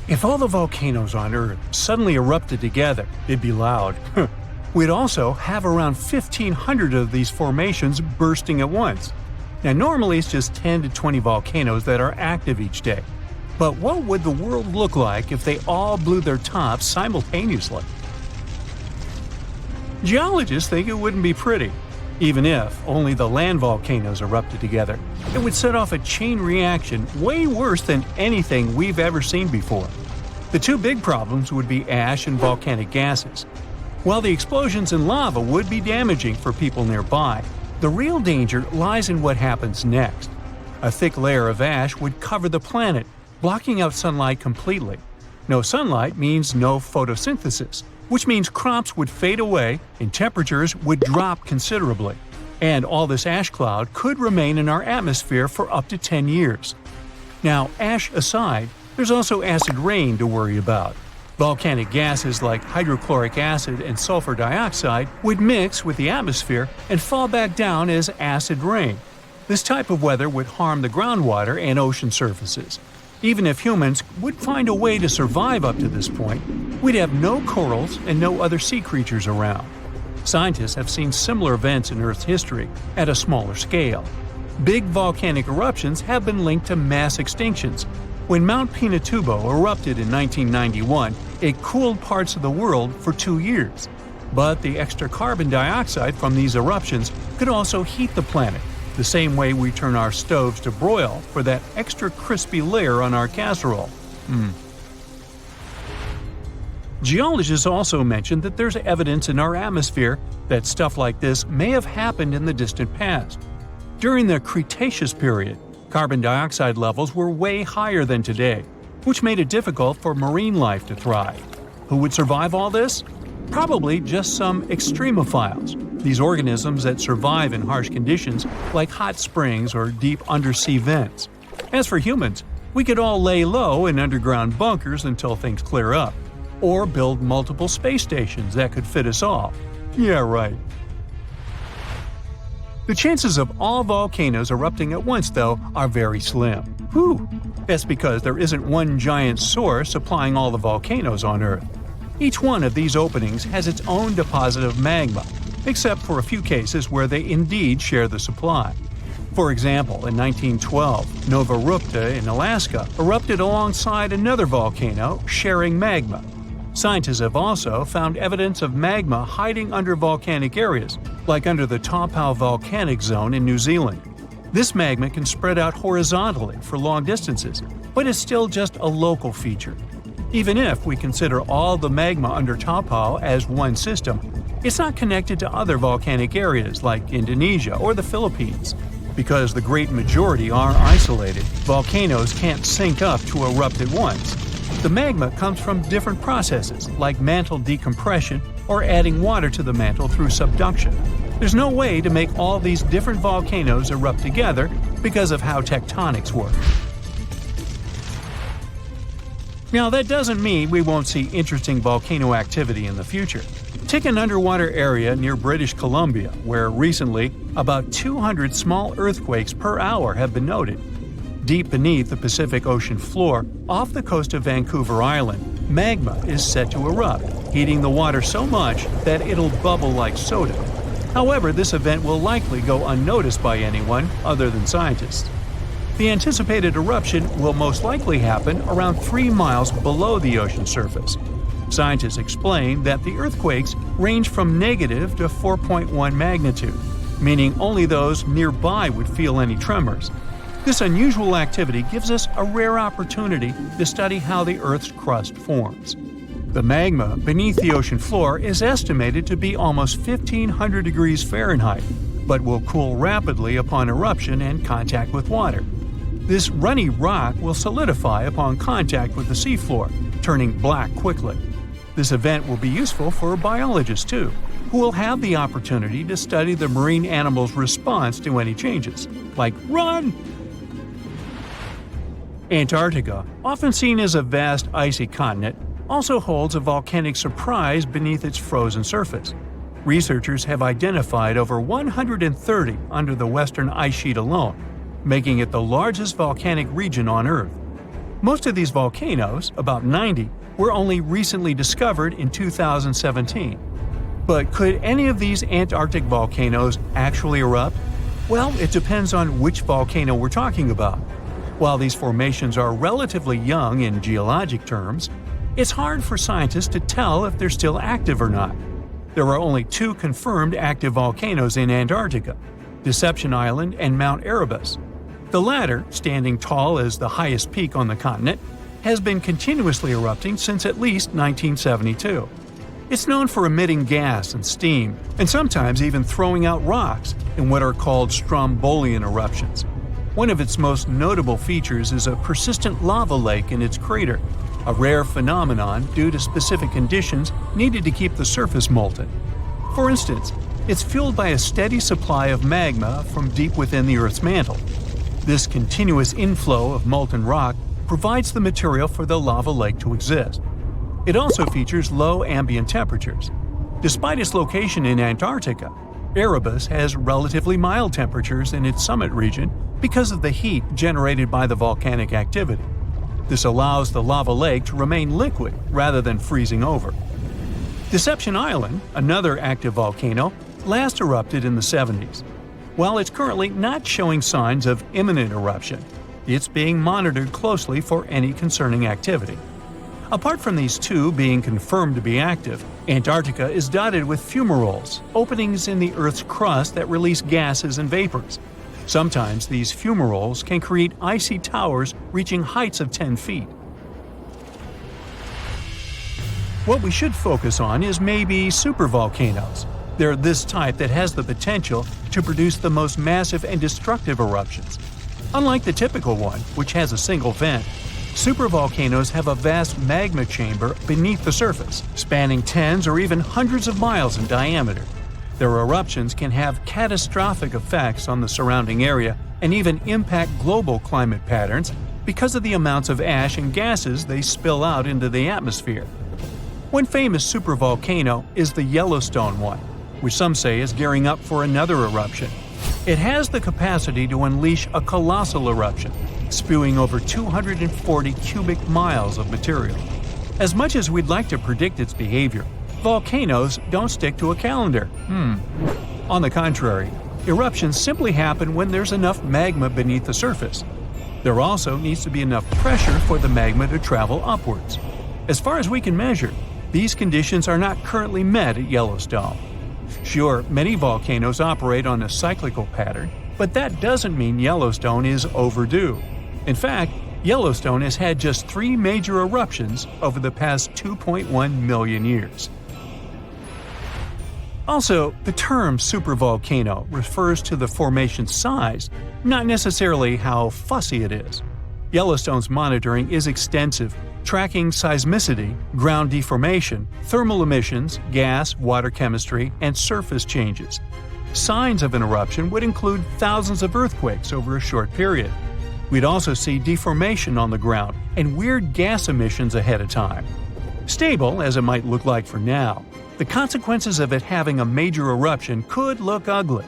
If all the volcanoes on Earth suddenly erupted together, it'd be loud. We'd also have around 1,500 of these formations bursting at once. Now normally it's just 10 to 20 volcanoes that are active each day. But what would the world look like if they all blew their tops simultaneously? Geologists think it wouldn't be pretty. Even if only the land volcanoes erupted together, it would set off a chain reaction way worse than anything we've ever seen before. The two big problems would be ash and volcanic gases. While the explosions in lava would be damaging for people nearby, the real danger lies in what happens next. A thick layer of ash would cover the planet, blocking out sunlight completely. No sunlight means no photosynthesis, which means crops would fade away and temperatures would drop considerably. And all this ash cloud could remain in our atmosphere for up to 10 years. Now, ash aside, there's also acid rain to worry about. Volcanic gases like hydrochloric acid and sulfur dioxide would mix with the atmosphere and fall back down as acid rain. This type of weather would harm the groundwater and ocean surfaces. Even if humans would find a way to survive up to this point, we'd have no corals and no other sea creatures around. Scientists have seen similar events in Earth's history at a smaller scale. Big volcanic eruptions have been linked to mass extinctions. When Mount Pinatubo erupted in 1991, it cooled parts of the world for 2 years. But the extra carbon dioxide from these eruptions could also heat the planet, the same way we turn our stoves to broil for that extra crispy layer on our casserole. Geologists also mentioned that there's evidence in our atmosphere that stuff like this may have happened in the distant past. During the Cretaceous period, carbon dioxide levels were way higher than today, which made it difficult for marine life to thrive. Who would survive all this? Probably just some extremophiles, these organisms that survive in harsh conditions like hot springs or deep undersea vents. As for humans, we could all lay low in underground bunkers until things clear up, or build multiple space stations that could fit us all. Yeah, right. The chances of all volcanoes erupting at once, though, are very slim. Whew! That's because there isn't one giant source supplying all the volcanoes on Earth. Each one of these openings has its own deposit of magma, except for a few cases where they indeed share the supply. For example, in 1912, Nova Rupta in Alaska erupted alongside another volcano sharing magma. Scientists have also found evidence of magma hiding under volcanic areas, like under the Taupau volcanic zone in New Zealand. This magma can spread out horizontally for long distances, but is still just a local feature. Even if we consider all the magma under Taupau as one system, it's not connected to other volcanic areas like Indonesia or the Philippines. Because the great majority are isolated, volcanoes can't sync up to erupt at once. The magma comes from different processes like mantle decompression or adding water to the mantle through subduction. There's no way to make all these different volcanoes erupt together because of how tectonics work. Now, that doesn't mean we won't see interesting volcano activity in the future. Take an underwater area near British Columbia, where recently about 200 small earthquakes per hour have been noted. Deep beneath the Pacific Ocean floor, off the coast of Vancouver Island, magma is set to erupt, heating the water so much that it'll bubble like soda. However, this event will likely go unnoticed by anyone other than scientists. The anticipated eruption will most likely happen around 3 miles below the ocean surface. Scientists explain that the earthquakes range from negative to 4.1 magnitude, meaning only those nearby would feel any tremors. This unusual activity gives us a rare opportunity to study how the Earth's crust forms. The magma beneath the ocean floor is estimated to be almost 1,500 degrees Fahrenheit, but will cool rapidly upon eruption and contact with water. This runny rock will solidify upon contact with the seafloor, turning black quickly. This event will be useful for biologists too, who will have the opportunity to study the marine animals' response to any changes, like run! Antarctica, often seen as a vast icy continent, also holds a volcanic surprise beneath its frozen surface. Researchers have identified over 130 under the western ice sheet alone, making it the largest volcanic region on Earth. Most of these volcanoes, about 90, were only recently discovered in 2017. But could any of these Antarctic volcanoes actually erupt? Well, it depends on which volcano we're talking about. While these formations are relatively young in geologic terms, it's hard for scientists to tell if they're still active or not. There are only two confirmed active volcanoes in Antarctica, Deception Island and Mount Erebus. The latter, standing tall as the highest peak on the continent, has been continuously erupting since at least 1972. It's known for emitting gas and steam, and sometimes even throwing out rocks in what are called strombolian eruptions. One of its most notable features is a persistent lava lake in its crater, a rare phenomenon due to specific conditions needed to keep the surface molten. For instance, it's fueled by a steady supply of magma from deep within the Earth's mantle. This continuous inflow of molten rock provides the material for the lava lake to exist. It also features low ambient temperatures. Despite its location in Antarctica, Erebus has relatively mild temperatures in its summit region because of the heat generated by the volcanic activity. This allows the lava lake to remain liquid rather than freezing over. Deception Island, another active volcano, last erupted in the 70s. While it's currently not showing signs of imminent eruption, it's being monitored closely for any concerning activity. Apart from these two being confirmed to be active, Antarctica is dotted with fumaroles, openings in the Earth's crust that release gases and vapors. Sometimes these fumaroles can create icy towers reaching heights of 10 feet. What we should focus on is maybe supervolcanoes. They're this type that has the potential to produce the most massive and destructive eruptions. Unlike the typical one, which has a single vent, supervolcanoes have a vast magma chamber beneath the surface, spanning tens or even hundreds of miles in diameter. Their eruptions can have catastrophic effects on the surrounding area and even impact global climate patterns because of the amounts of ash and gases they spill out into the atmosphere. One famous supervolcano is the Yellowstone one, which some say is gearing up for another eruption. It has the capacity to unleash a colossal eruption, spewing over 240 cubic miles of material. As much as we'd like to predict its behavior, volcanoes don't stick to a calendar. On the contrary, eruptions simply happen when there's enough magma beneath the surface. There also needs to be enough pressure for the magma to travel upwards. As far as we can measure, these conditions are not currently met at Yellowstone. Sure, many volcanoes operate on a cyclical pattern, but that doesn't mean Yellowstone is overdue. In fact, Yellowstone has had just 3 major eruptions over the past 2.1 million years. Also, the term supervolcano refers to the formation's size, not necessarily how fussy it is. Yellowstone's monitoring is extensive, tracking seismicity, ground deformation, thermal emissions, gas, water chemistry, and surface changes. Signs of an eruption would include thousands of earthquakes over a short period. We'd also see deformation on the ground and weird gas emissions ahead of time. Stable as it might look like for now, the consequences of it having a major eruption could look ugly.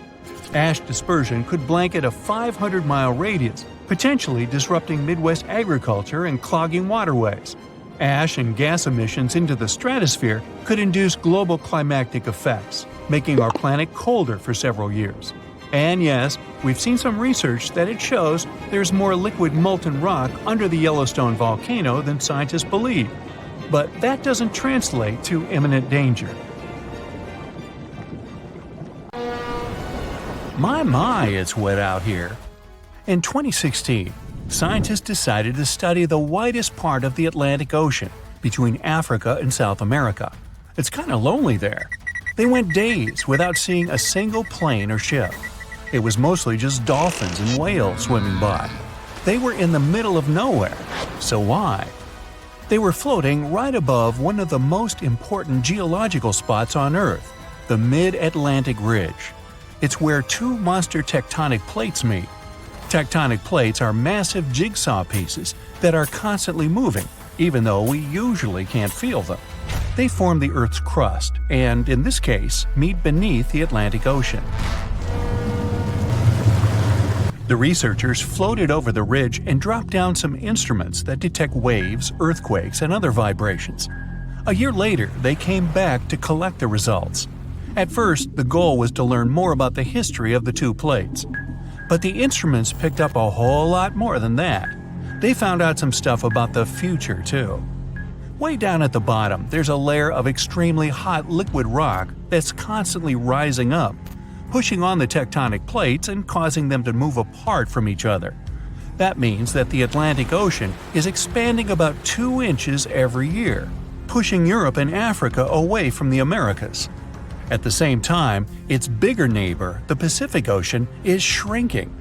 Ash dispersion could blanket a 500-mile radius, potentially disrupting Midwest agriculture and clogging waterways. Ash and gas emissions into the stratosphere could induce global climatic effects, making our planet colder for several years. And yes, we've seen some research that it shows there's more liquid molten rock under the Yellowstone volcano than scientists believe. But that doesn't translate to imminent danger. My, it's wet out here. In 2016, scientists decided to study the widest part of the Atlantic Ocean, between Africa and South America. It's kind of lonely there. They went days without seeing a single plane or ship. It was mostly just dolphins and whales swimming by. They were in the middle of nowhere. So why? They were floating right above one of the most important geological spots on Earth, the Mid-Atlantic Ridge. It's where 2 monster tectonic plates meet. Tectonic plates are massive jigsaw pieces that are constantly moving, even though we usually can't feel them. They form the Earth's crust and, in this case, meet beneath the Atlantic Ocean. The researchers floated over the ridge and dropped down some instruments that detect waves, earthquakes, and other vibrations. A year later, they came back to collect the results. At first, the goal was to learn more about the history of the two plates. But the instruments picked up a whole lot more than that. They found out some stuff about the future, too. Way down at the bottom, there's a layer of extremely hot liquid rock that's constantly rising up, pushing on the tectonic plates and causing them to move apart from each other. That means that the Atlantic Ocean is expanding about 2 inches every year, pushing Europe and Africa away from the Americas. At the same time, its bigger neighbor, the Pacific Ocean, is shrinking.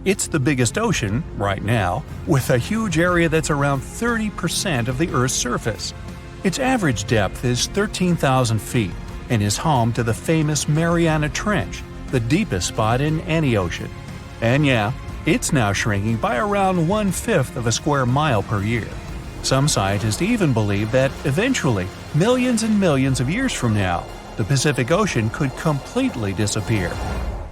It's the biggest ocean, right now, with a huge area that's around 30% of the Earth's surface. Its average depth is 13,000 feet and is home to the famous Mariana Trench, the deepest spot in any ocean. And yeah, it's now shrinking by around 1/5 of a square mile per year. Some scientists even believe that eventually, millions and millions of years from now, the Pacific Ocean could completely disappear.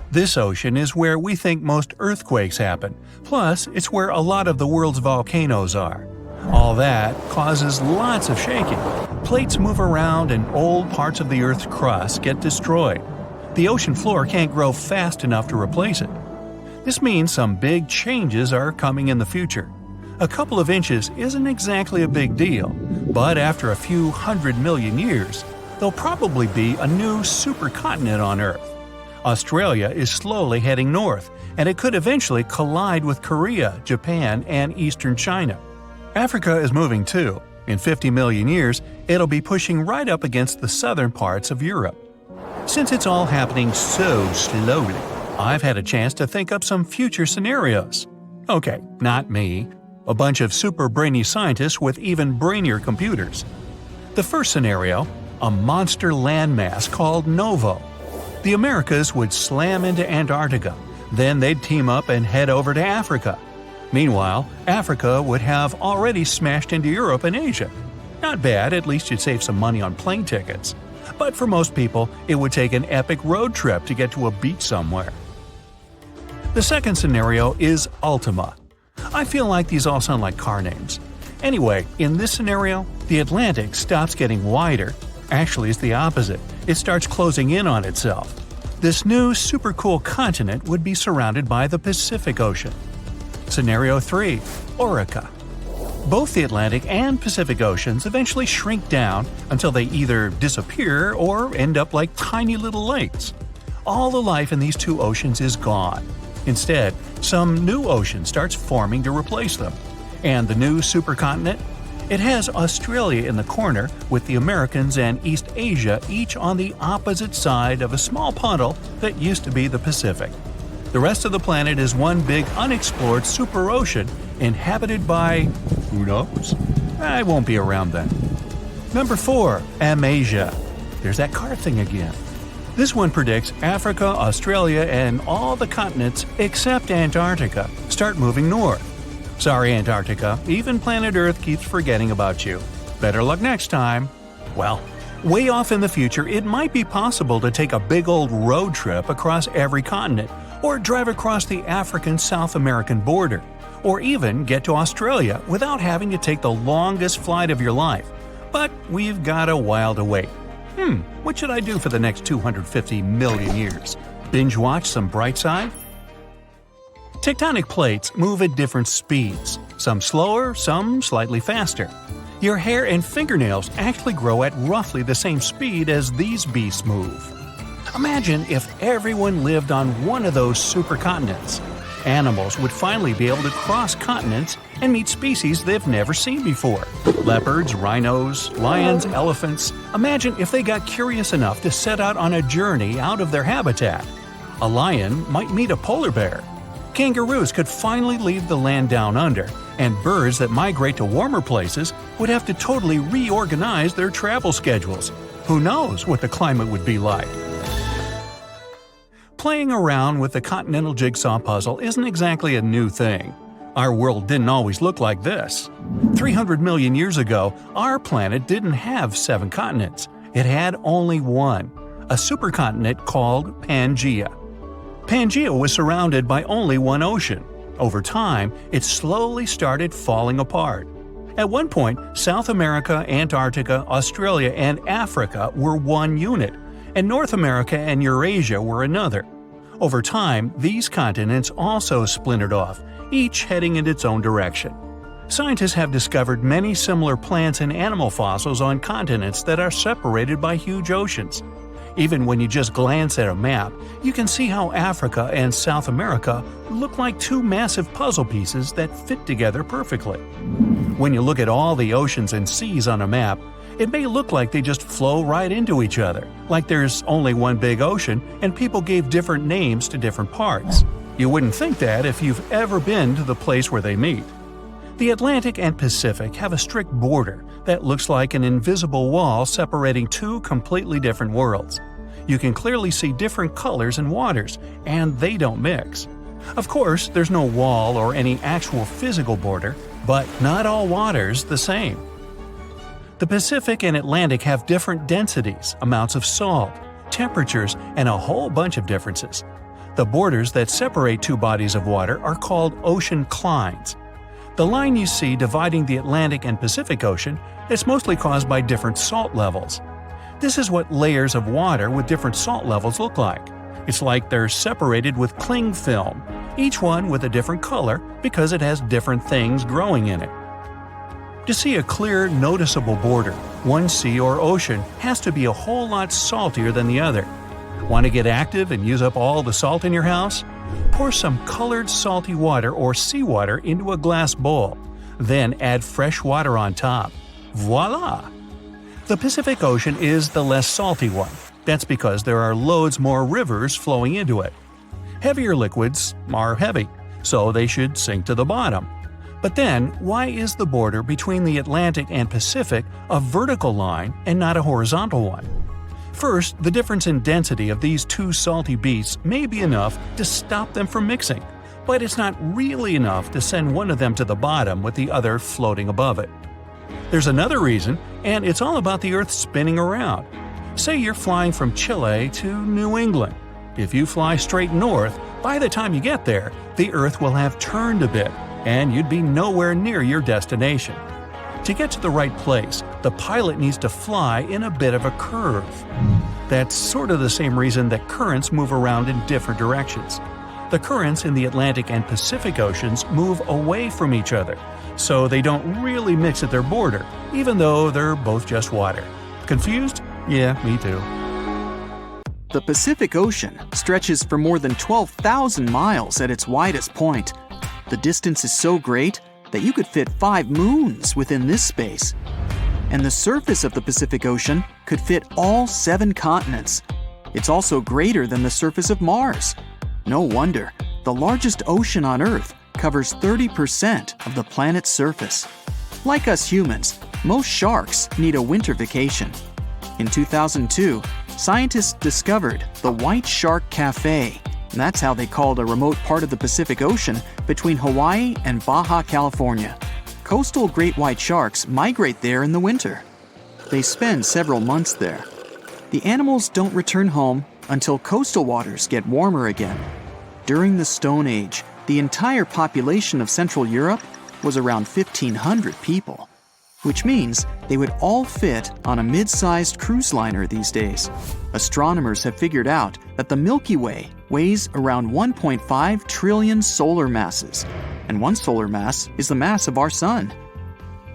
This ocean is where we think most earthquakes happen, plus it's where a lot of the world's volcanoes are. All that causes lots of shaking. Plates move around and old parts of the Earth's crust get destroyed. The ocean floor can't grow fast enough to replace it. This means some big changes are coming in the future. A couple of inches isn't exactly a big deal, but after a few 100 million years, there'll probably be a new supercontinent on Earth. Australia is slowly heading north, and it could eventually collide with Korea, Japan, and eastern China. Africa is moving too. In 50 million years, it'll be pushing right up against the southern parts of Europe. Since it's all happening so slowly, I've had a chance to think up some future scenarios. Okay, not me. A bunch of super brainy scientists with even brainier computers. The first scenario, a monster landmass called Novo. The Americas would slam into Antarctica, then they'd team up and head over to Africa. Meanwhile, Africa would have already smashed into Europe and Asia. Not bad, at least you'd save some money on plane tickets. But for most people, it would take an epic road trip to get to a beach somewhere. The second scenario is Ultima. I feel like these all sound like car names. Anyway, in this scenario, the Atlantic stops getting wider. Actually, it's the opposite. It starts closing in on itself. This new super cool continent would be surrounded by the Pacific Ocean. Scenario 3. Orica. Both the Atlantic and Pacific Oceans eventually shrink down until they either disappear or end up like tiny little lakes. All the life in these two oceans is gone. Instead, some new ocean starts forming to replace them. And the new supercontinent? It has Australia in the corner, with the Americans and East Asia each on the opposite side of a small puddle that used to be the Pacific. The rest of the planet is one big unexplored super ocean inhabited by… who knows? I won't be around then. Number 4. Amasia. There's that car thing again. This one predicts Africa, Australia, and all the continents except Antarctica start moving north. Sorry, Antarctica, even planet Earth keeps forgetting about you. Better luck next time. Well, way off in the future, it might be possible to take a big old road trip across every continent, or drive across the African-South American border, or even get to Australia without having to take the longest flight of your life. But we've got a while to wait. What should I do for the next 250 million years? Binge watch some Brightside? Tectonic plates move at different speeds, some slower, some slightly faster. Your hair and fingernails actually grow at roughly the same speed as these beasts move. Imagine if everyone lived on one of those supercontinents. Animals would finally be able to cross continents and meet species they've never seen before. Leopards, rhinos, lions, elephants. Imagine if they got curious enough to set out on a journey out of their habitat. A lion might meet a polar bear. Kangaroos could finally leave the land down under, and birds that migrate to warmer places would have to totally reorganize their travel schedules. Who knows what the climate would be like? Playing around with the continental jigsaw puzzle isn't exactly a new thing. Our world didn't always look like this. 300 million years ago, our planet didn't have 7 continents. It had only one, a supercontinent called Pangaea. Pangaea was surrounded by only one ocean. Over time, it slowly started falling apart. At one point, South America, Antarctica, Australia, and Africa were one unit, and North America and Eurasia were another. Over time, these continents also splintered off, each heading in its own direction. Scientists have discovered many similar plants and animal fossils on continents that are separated by huge oceans. Even when you just glance at a map, you can see how Africa and South America look like two massive puzzle pieces that fit together perfectly. When you look at all the oceans and seas on a map, it may look like they just flow right into each other, like there's only one big ocean and people gave different names to different parts. You wouldn't think that if you've ever been to the place where they meet. The Atlantic and Pacific have a strict border that looks like an invisible wall separating two completely different worlds. You can clearly see different colors and waters, and they don't mix. Of course, there's no wall or any actual physical border, but not all water's the same. The Pacific and Atlantic have different densities, amounts of salt, temperatures, and a whole bunch of differences. The borders that separate two bodies of water are called ocean clines. The line you see dividing the Atlantic and Pacific Ocean is mostly caused by different salt levels. This is what layers of water with different salt levels look like. It's like they're separated with cling film, each one with a different color because it has different things growing in it. To see a clear, noticeable border, one sea or ocean has to be a whole lot saltier than the other. Want to get active and use up all the salt in your house? Pour some colored salty water or seawater into a glass bowl. Then add fresh water on top. Voila! The Pacific Ocean is the less salty one. That's because there are loads more rivers flowing into it. Heavier liquids are heavy, so they should sink to the bottom. But then, why is the border between the Atlantic and Pacific a vertical line and not a horizontal one? First, the difference in density of these two salty beasts may be enough to stop them from mixing, but it's not really enough to send one of them to the bottom with the other floating above it. There's another reason, and it's all about the Earth spinning around. Say you're flying from Chile to New England. If you fly straight north, by the time you get there, the Earth will have turned a bit, and you'd be nowhere near your destination. To get to the right place, the pilot needs to fly in a bit of a curve. That's sort of the same reason that currents move around in different directions. The currents in the Atlantic and Pacific Oceans move away from each other, so they don't really mix at their border, even though they're both just water. Confused? Yeah, me too. The Pacific Ocean stretches for more than 12,000 miles at its widest point. The distance is so great that you could fit 5 moons within this space. And the surface of the Pacific Ocean could fit all 7 continents. It's also greater than the surface of Mars. No wonder, the largest ocean on Earth covers 30% of the planet's surface. Like us humans, most sharks need a winter vacation. In 2002, scientists discovered the White Shark Cafe. That's how they called a remote part of the Pacific Ocean between Hawaii and Baja California. Coastal great white sharks migrate there in the winter. They spend several months there. The animals don't return home until coastal waters get warmer again. During the Stone Age, the entire population of Central Europe was around 1,500 people, which means they would all fit on a mid-sized cruise liner these days. Astronomers have figured out that the Milky Way weighs around 1.5 trillion solar masses, and one solar mass is the mass of our Sun.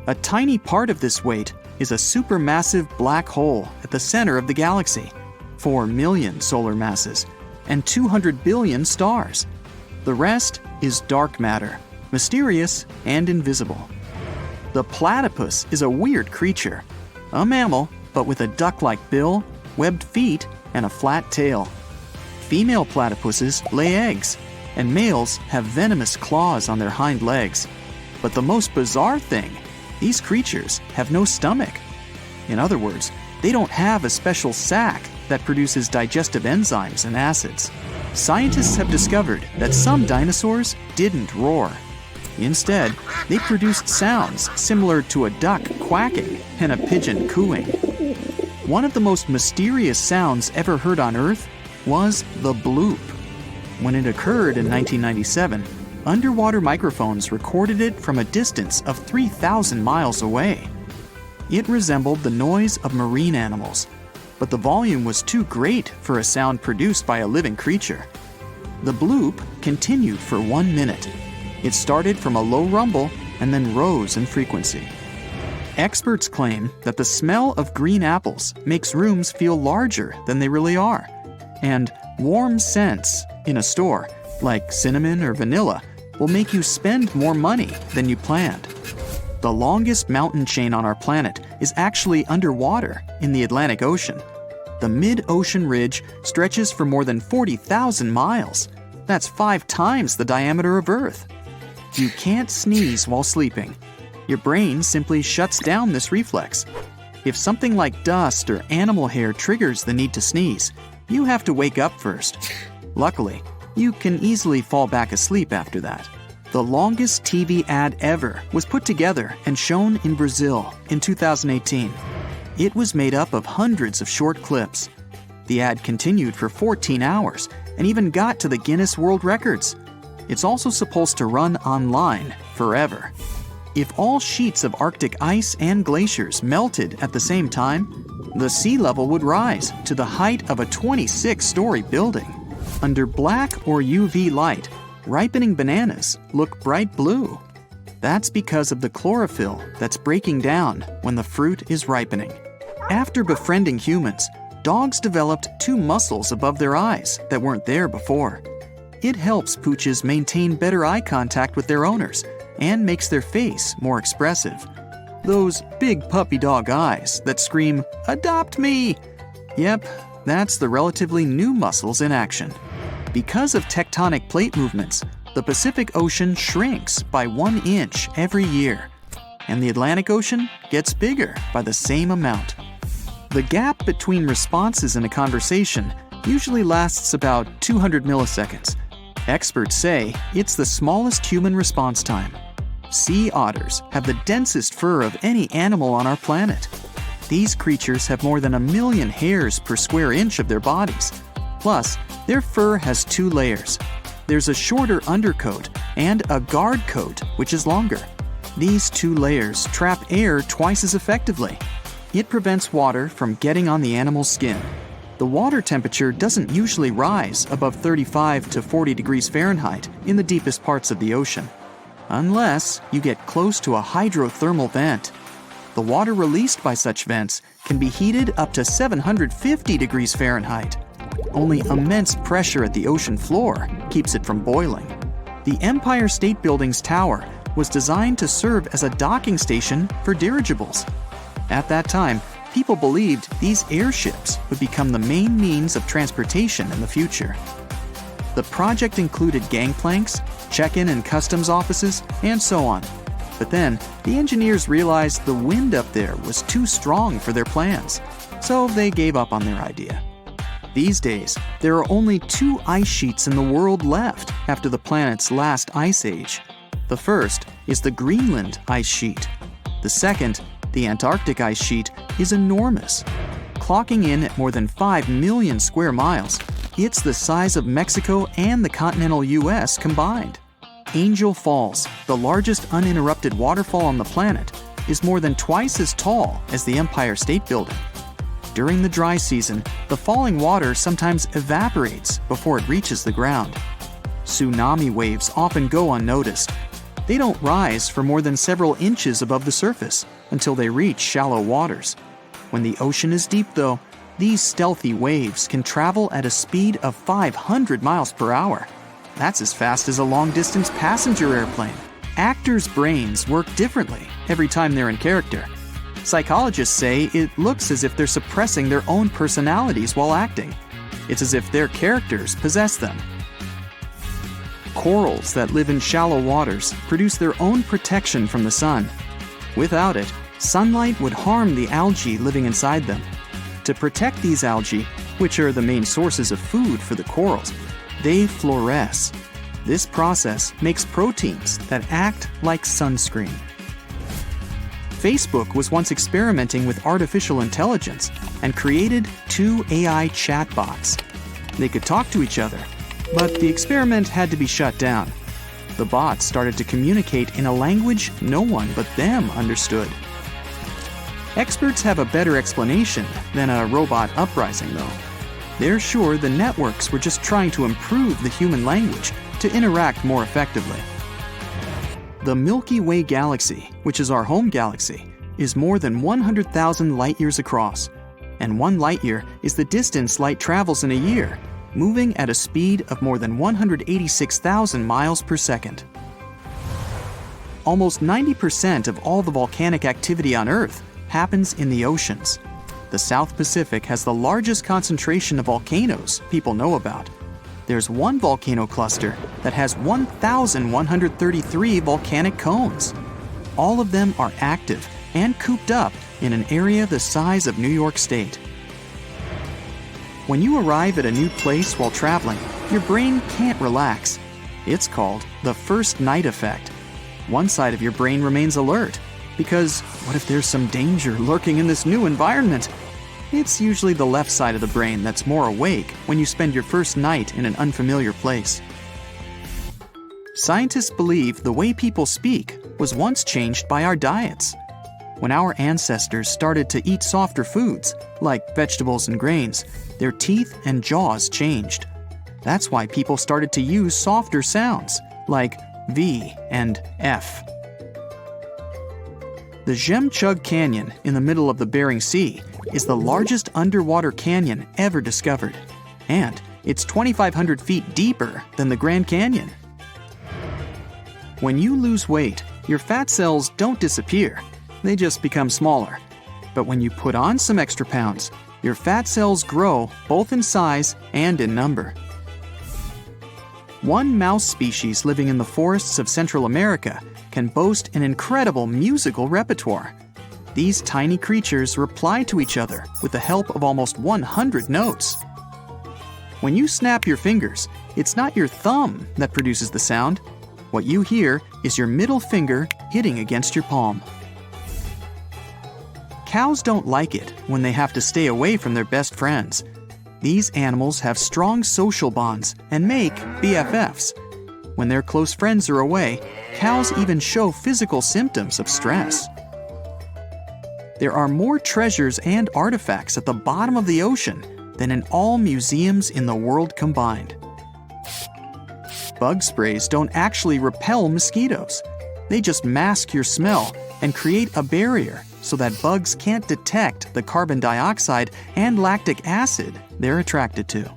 A tiny part of this weight is a supermassive black hole at the center of the galaxy, 4 million solar masses, and 200 billion stars. The rest is dark matter, mysterious and invisible. The platypus is a weird creature, a mammal, but with a duck-like bill, webbed feet, and a flat tail. Female platypuses lay eggs, and males have venomous claws on their hind legs. But the most bizarre thing, these creatures have no stomach. In other words, they don't have a special sac that produces digestive enzymes and acids. Scientists have discovered that some dinosaurs didn't roar. Instead, they produced sounds similar to a duck quacking and a pigeon cooing. One of the most mysterious sounds ever heard on Earth was the bloop. When it occurred in 1997, underwater microphones recorded it from a distance of 3,000 miles away. It resembled the noise of marine animals, but the volume was too great for a sound produced by a living creature. The bloop continued for 1 minute. It started from a low rumble and then rose in frequency. Experts claim that the smell of green apples makes rooms feel larger than they really are, and warm scents in a store, like cinnamon or vanilla, will make you spend more money than you planned. The longest mountain chain on our planet is actually underwater in the Atlantic Ocean. The mid-ocean ridge stretches for more than 40,000 miles. That's 5 times the diameter of Earth. You can't sneeze while sleeping. Your brain simply shuts down this reflex. If something like dust or animal hair triggers the need to sneeze, you have to wake up first. Luckily, you can easily fall back asleep after that. The longest TV ad ever was put together and shown in Brazil in 2018. It was made up of hundreds of short clips. The ad continued for 14 hours and even got to the Guinness World Records. It's also supposed to run online forever. If all sheets of Arctic ice and glaciers melted at the same time, the sea level would rise to the height of a 26-story building. Under black or UV light, ripening bananas look bright blue. That's because of the chlorophyll that's breaking down when the fruit is ripening. After befriending humans, dogs developed 2 muscles above their eyes that weren't there before. It helps pooches maintain better eye contact with their owners and makes their face more expressive. Those big puppy dog eyes that scream, "Adopt me!" Yep, that's the relatively new muscles in action. Because of tectonic plate movements, the Pacific Ocean shrinks by 1 inch every year, and the Atlantic Ocean gets bigger by the same amount. The gap between responses in a conversation usually lasts about 200 milliseconds. Experts say it's the smallest human response time. Sea otters have the densest fur of any animal on our planet. These creatures have more than 1 million hairs per square inch of their bodies. Plus, their fur has 2 layers. There's a shorter undercoat and a guard coat, which is longer. These 2 layers trap air twice as effectively. It prevents water from getting on the animal's skin. The water temperature doesn't usually rise above 35 to 40 degrees Fahrenheit in the deepest parts of the ocean, unless you get close to a hydrothermal vent. The water released by such vents can be heated up to 750 degrees Fahrenheit. Only immense pressure at the ocean floor keeps it from boiling. The Empire State Building's tower was designed to serve as a docking station for dirigibles. At that time, people believed these airships would become the main means of transportation in the future. The project included gangplanks, check-in and customs offices, and so on. But then, the engineers realized the wind up there was too strong for their plans, so they gave up on their idea. These days, there are only 2 ice sheets in the world left after the planet's last ice age. The first is the Greenland ice sheet. The second, the Antarctic ice sheet, is enormous. Clocking in at more than 5 million square miles, it's the size of Mexico and the continental US combined. Angel Falls, the largest uninterrupted waterfall on the planet, is more than twice as tall as the Empire State Building. During the dry season, the falling water sometimes evaporates before it reaches the ground. Tsunami waves often go unnoticed. They don't rise for more than several inches above the surface until they reach shallow waters. When the ocean is deep, though, these stealthy waves can travel at a speed of 500 miles per hour. That's as fast as a long-distance passenger airplane. Actors' brains work differently every time they're in character. Psychologists say it looks as if they're suppressing their own personalities while acting. It's as if their characters possess them. Corals that live in shallow waters produce their own protection from the sun. Without it, sunlight would harm the algae living inside them. To protect these algae, which are the main sources of food for the corals, they fluoresce. This process makes proteins that act like sunscreen. Facebook was once experimenting with artificial intelligence and created 2 AI chatbots. They could talk to each other, But the experiment had to be shut down. The bots started to communicate in a language no one but them understood. Experts have a better explanation than a robot uprising, though. They're sure the networks were just trying to improve the human language to interact more effectively. The Milky Way galaxy, which is our home galaxy, is more than 100,000 light-years across, and 1 light-year is the distance light travels in a year, moving at a speed of more than 186,000 miles per second. Almost 90% of all the volcanic activity on Earth happens in the oceans. The South Pacific has the largest concentration of volcanoes people know about. There's one volcano cluster that has 1,133 volcanic cones. All of them are active and cooped up in an area the size of New York State. When you arrive at a new place while traveling, your brain can't relax. It's called the first night effect. One side of your brain remains alert, because what if there's some danger lurking in this new environment? It's usually the left side of the brain that's more awake when you spend your first night in an unfamiliar place. Scientists believe the way people speak was once changed by our diets. When our ancestors started to eat softer foods, like vegetables and grains, their teeth and jaws changed. That's why people started to use softer sounds, like V and F. The Jemchug Canyon in the middle of the Bering Sea is the largest underwater canyon ever discovered, and it's 2,500 feet deeper than the Grand Canyon. When you lose weight, your fat cells don't disappear, they just become smaller. But when you put on some extra pounds, your fat cells grow both in size and in number. One mouse species living in the forests of Central America can boast an incredible musical repertoire. These tiny creatures reply to each other with the help of almost 100 notes. When you snap your fingers, it's not your thumb that produces the sound. What you hear is your middle finger hitting against your palm. Cows don't like it when they have to stay away from their best friends. These animals have strong social bonds and make BFFs. When their close friends are away, cows even show physical symptoms of stress. There are more treasures and artifacts at the bottom of the ocean than in all museums in the world combined. Bug sprays don't actually repel mosquitoes. They just mask your smell and create a barrier so that bugs can't detect the carbon dioxide and lactic acid they're attracted to.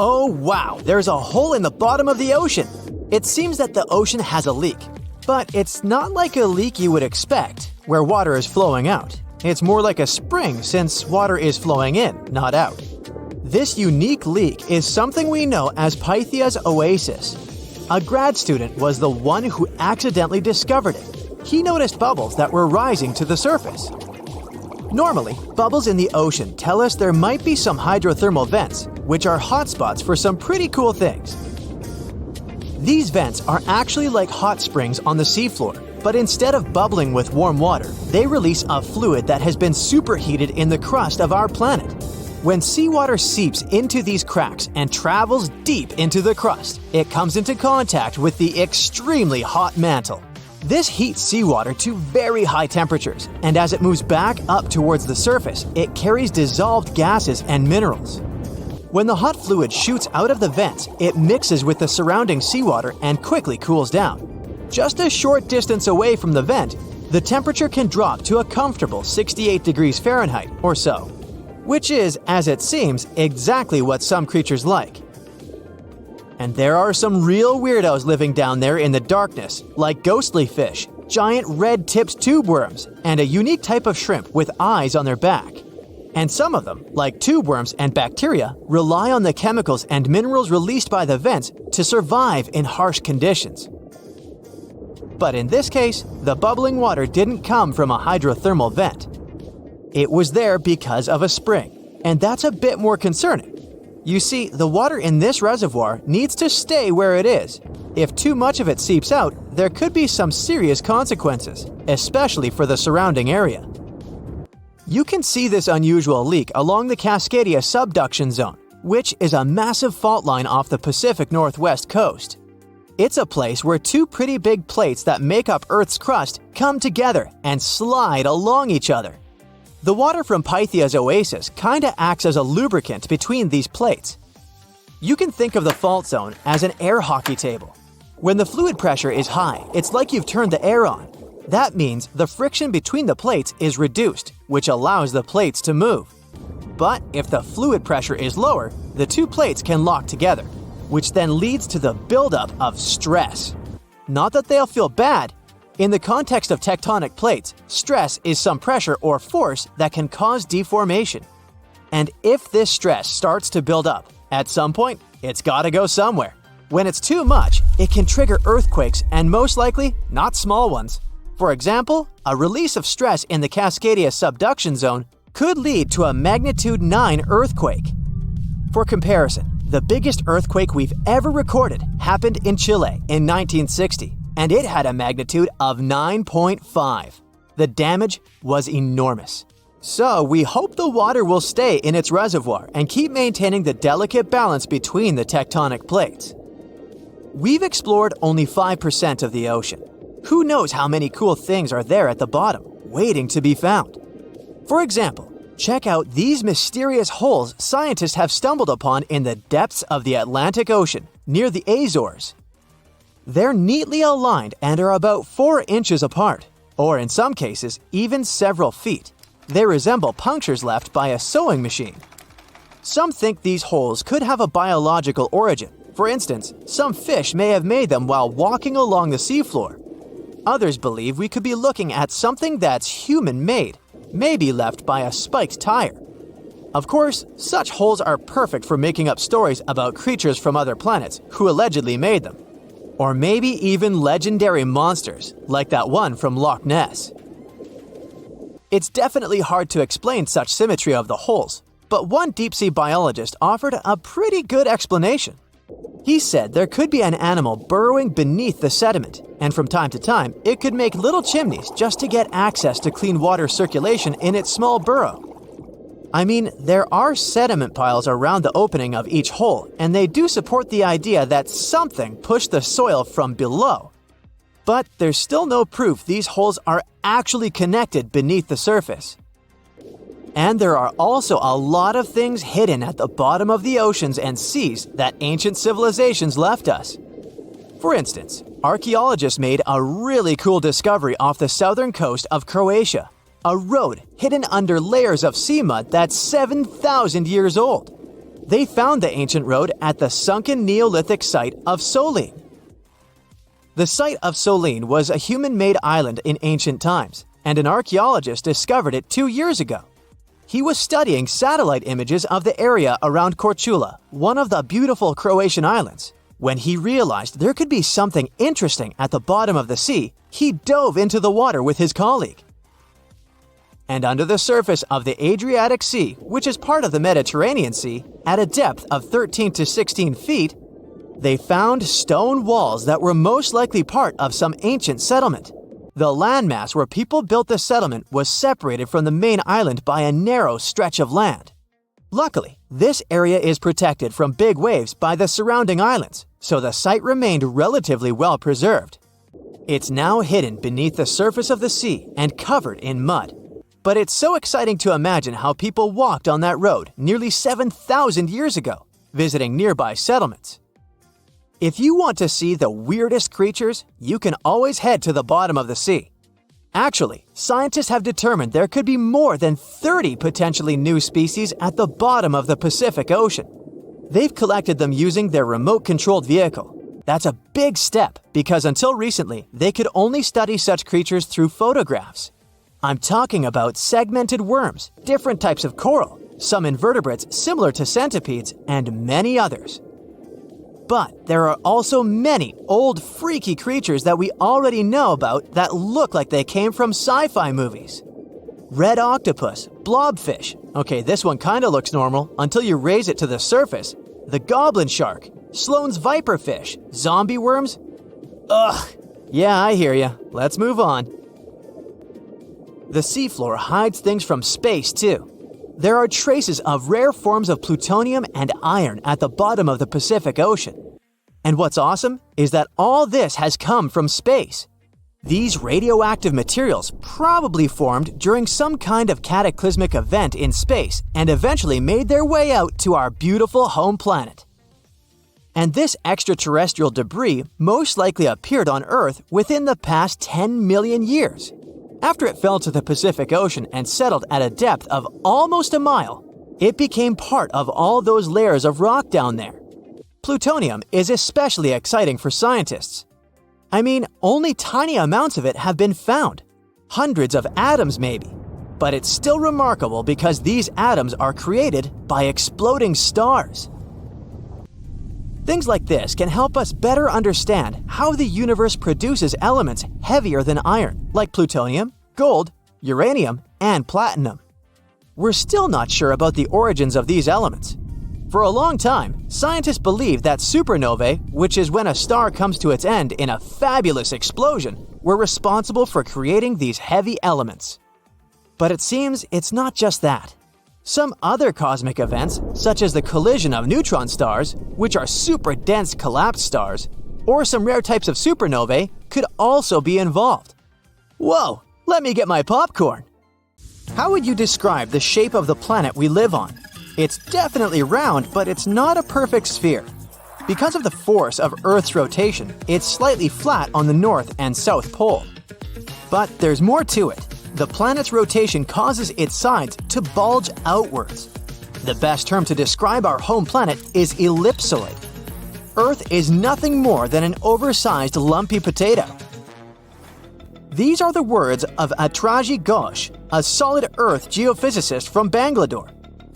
Oh wow, there's a hole in the bottom of the ocean. It seems that the ocean has a leak, but it's not like a leak you would expect, where water is flowing out. It's more like a spring since water is flowing in, not out. This unique leak is something we know as Pythia's Oasis. A grad student was the one who accidentally discovered it. He noticed bubbles that were rising to the surface. Normally, bubbles in the ocean tell us there might be some hydrothermal vents, which are hotspots for some pretty cool things. These vents are actually like hot springs on the seafloor, but instead of bubbling with warm water, they release a fluid that has been superheated in the crust of our planet. When seawater seeps into these cracks and travels deep into the crust, it comes into contact with the extremely hot mantle. This heats seawater to very high temperatures, and as it moves back up towards the surface, it carries dissolved gases and minerals. When the hot fluid shoots out of the vents, it mixes with the surrounding seawater and quickly cools down. Just a short distance away from the vent, the temperature can drop to a comfortable 68 degrees Fahrenheit or so, which is, as it seems, exactly what some creatures like. And there are some real weirdos living down there in the darkness, like ghostly fish, giant red-tipped tube worms, and a unique type of shrimp with eyes on their back. And some of them, like tube worms and bacteria, rely on the chemicals and minerals released by the vents to survive in harsh conditions. But in this case, the bubbling water didn't come from a hydrothermal vent. It was there because of a spring, and that's a bit more concerning. You see, the water in this reservoir needs to stay where it is. If too much of it seeps out, there could be some serious consequences, especially for the surrounding area. You can see this unusual leak along the Cascadia subduction zone, which is a massive fault line off the Pacific Northwest coast. It's a place where two pretty big plates that make up Earth's crust come together and slide along each other. The water from Pythia's Oasis kinda acts as a lubricant between these plates. You can think of the fault zone as an air hockey table. When the fluid pressure is high, it's like you've turned the air on. That means the friction between the plates is reduced, which allows the plates to move. But if the fluid pressure is lower, the two plates can lock together, which then leads to the buildup of stress. Not that they'll feel bad. In the context of tectonic plates, stress is some pressure or force that can cause deformation. And if this stress starts to build up, at some point, it's gotta go somewhere. When it's too much, it can trigger earthquakes and most likely, not small ones. For example, a release of stress in the Cascadia subduction zone could lead to a magnitude 9 earthquake. For comparison, the biggest earthquake we've ever recorded happened in Chile in 1960, and it had a magnitude of 9.5. The damage was enormous. So we hope the water will stay in its reservoir and keep maintaining the delicate balance between the tectonic plates. We've explored only 5% of the ocean. Who knows how many cool things are there at the bottom, waiting to be found? For example, check out these mysterious holes scientists have stumbled upon in the depths of the Atlantic Ocean, near the Azores. They're neatly aligned and are about 4 inches apart, or in some cases, even several feet. They resemble punctures left by a sewing machine. Some think these holes could have a biological origin. For instance, some fish may have made them while walking along the seafloor. Others believe we could be looking at something that's human-made, maybe left by a spiked tire. Of course, such holes are perfect for making up stories about creatures from other planets who allegedly made them. Or maybe even legendary monsters, like that one from Loch Ness. It's definitely hard to explain such symmetry of the holes, but one deep-sea biologist offered a pretty good explanation. He said there could be an animal burrowing beneath the sediment, and from time to time, it could make little chimneys just to get access to clean water circulation in its small burrow. I mean, there are sediment piles around the opening of each hole, and they do support the idea that something pushed the soil from below. But there's still no proof these holes are actually connected beneath the surface. And there are also a lot of things hidden at the bottom of the oceans and seas that ancient civilizations left us. For instance, archaeologists made a really cool discovery off the southern coast of Croatia, a road hidden under layers of sea mud that's 7,000 years old. They found the ancient road at the sunken Neolithic site of Solin. The site of Solin was a human-made island in ancient times, and an archaeologist discovered it 2 years ago. He was studying satellite images of the area around Korčula, one of the beautiful Croatian islands. When he realized there could be something interesting at the bottom of the sea, he dove into the water with his colleague. And under the surface of the Adriatic Sea, which is part of the Mediterranean Sea, at a depth of 13 to 16 feet, they found stone walls that were most likely part of some ancient settlement. The landmass where people built the settlement was separated from the main island by a narrow stretch of land. Luckily, this area is protected from big waves by the surrounding islands, so the site remained relatively well preserved. It's now hidden beneath the surface of the sea and covered in mud. But it's so exciting to imagine how people walked on that road nearly 7,000 years ago, visiting nearby settlements. If you want to see the weirdest creatures, you can always head to the bottom of the sea. Actually, scientists have determined there could be more than 30 potentially new species at the bottom of the Pacific Ocean. They've collected them using their remote-controlled vehicle. That's a big step because until recently, they could only study such creatures through photographs. I'm talking about segmented worms, different types of coral, some invertebrates similar to centipedes, and many others. But there are also many old freaky creatures that we already know about that look like they came from sci-fi movies. Red octopus, blobfish. Okay, this one kinda looks normal until you raise it to the surface. The goblin shark, Sloane's viperfish, zombie worms. Ugh. Yeah, I hear ya. Let's move on. The seafloor hides things from space too. there are traces of rare forms of plutonium and iron at the bottom of the Pacific Ocean. And what's awesome is that all this has come from space. These radioactive materials probably formed during some kind of cataclysmic event in space and eventually made their way out to our beautiful home planet. And this extraterrestrial debris most likely appeared on Earth within the past 10 million years. After it fell to the Pacific Ocean and settled at a depth of almost a mile, it became part of all those layers of rock down there. Plutonium is especially exciting for scientists. I mean, only tiny amounts of it have been found, hundreds of atoms maybe. But it's still remarkable because these atoms are created by exploding stars. Things like this can help us better understand how the universe produces elements heavier than iron, like plutonium, gold, uranium, and platinum. We're still not sure about the origins of these elements. For a long time, scientists believed that supernovae, which is when a star comes to its end in a fabulous explosion, were responsible for creating these heavy elements. But it seems it's not just that. Some other cosmic events, such as the collision of neutron stars, which are super dense collapsed stars, or some rare types of supernovae, could also be involved. Whoa, let me get my popcorn! How would you describe the shape of the planet we live on? It's definitely round, but it's not a perfect sphere. Because of the force of Earth's rotation, it's slightly flat on the north and south pole. But there's more to it. The planet's rotation causes its sides to bulge outwards. The best term to describe our home planet is ellipsoid. Earth is nothing more than an oversized lumpy potato. These are the words of Atraji Ghosh, a solid Earth geophysicist from Bangalore.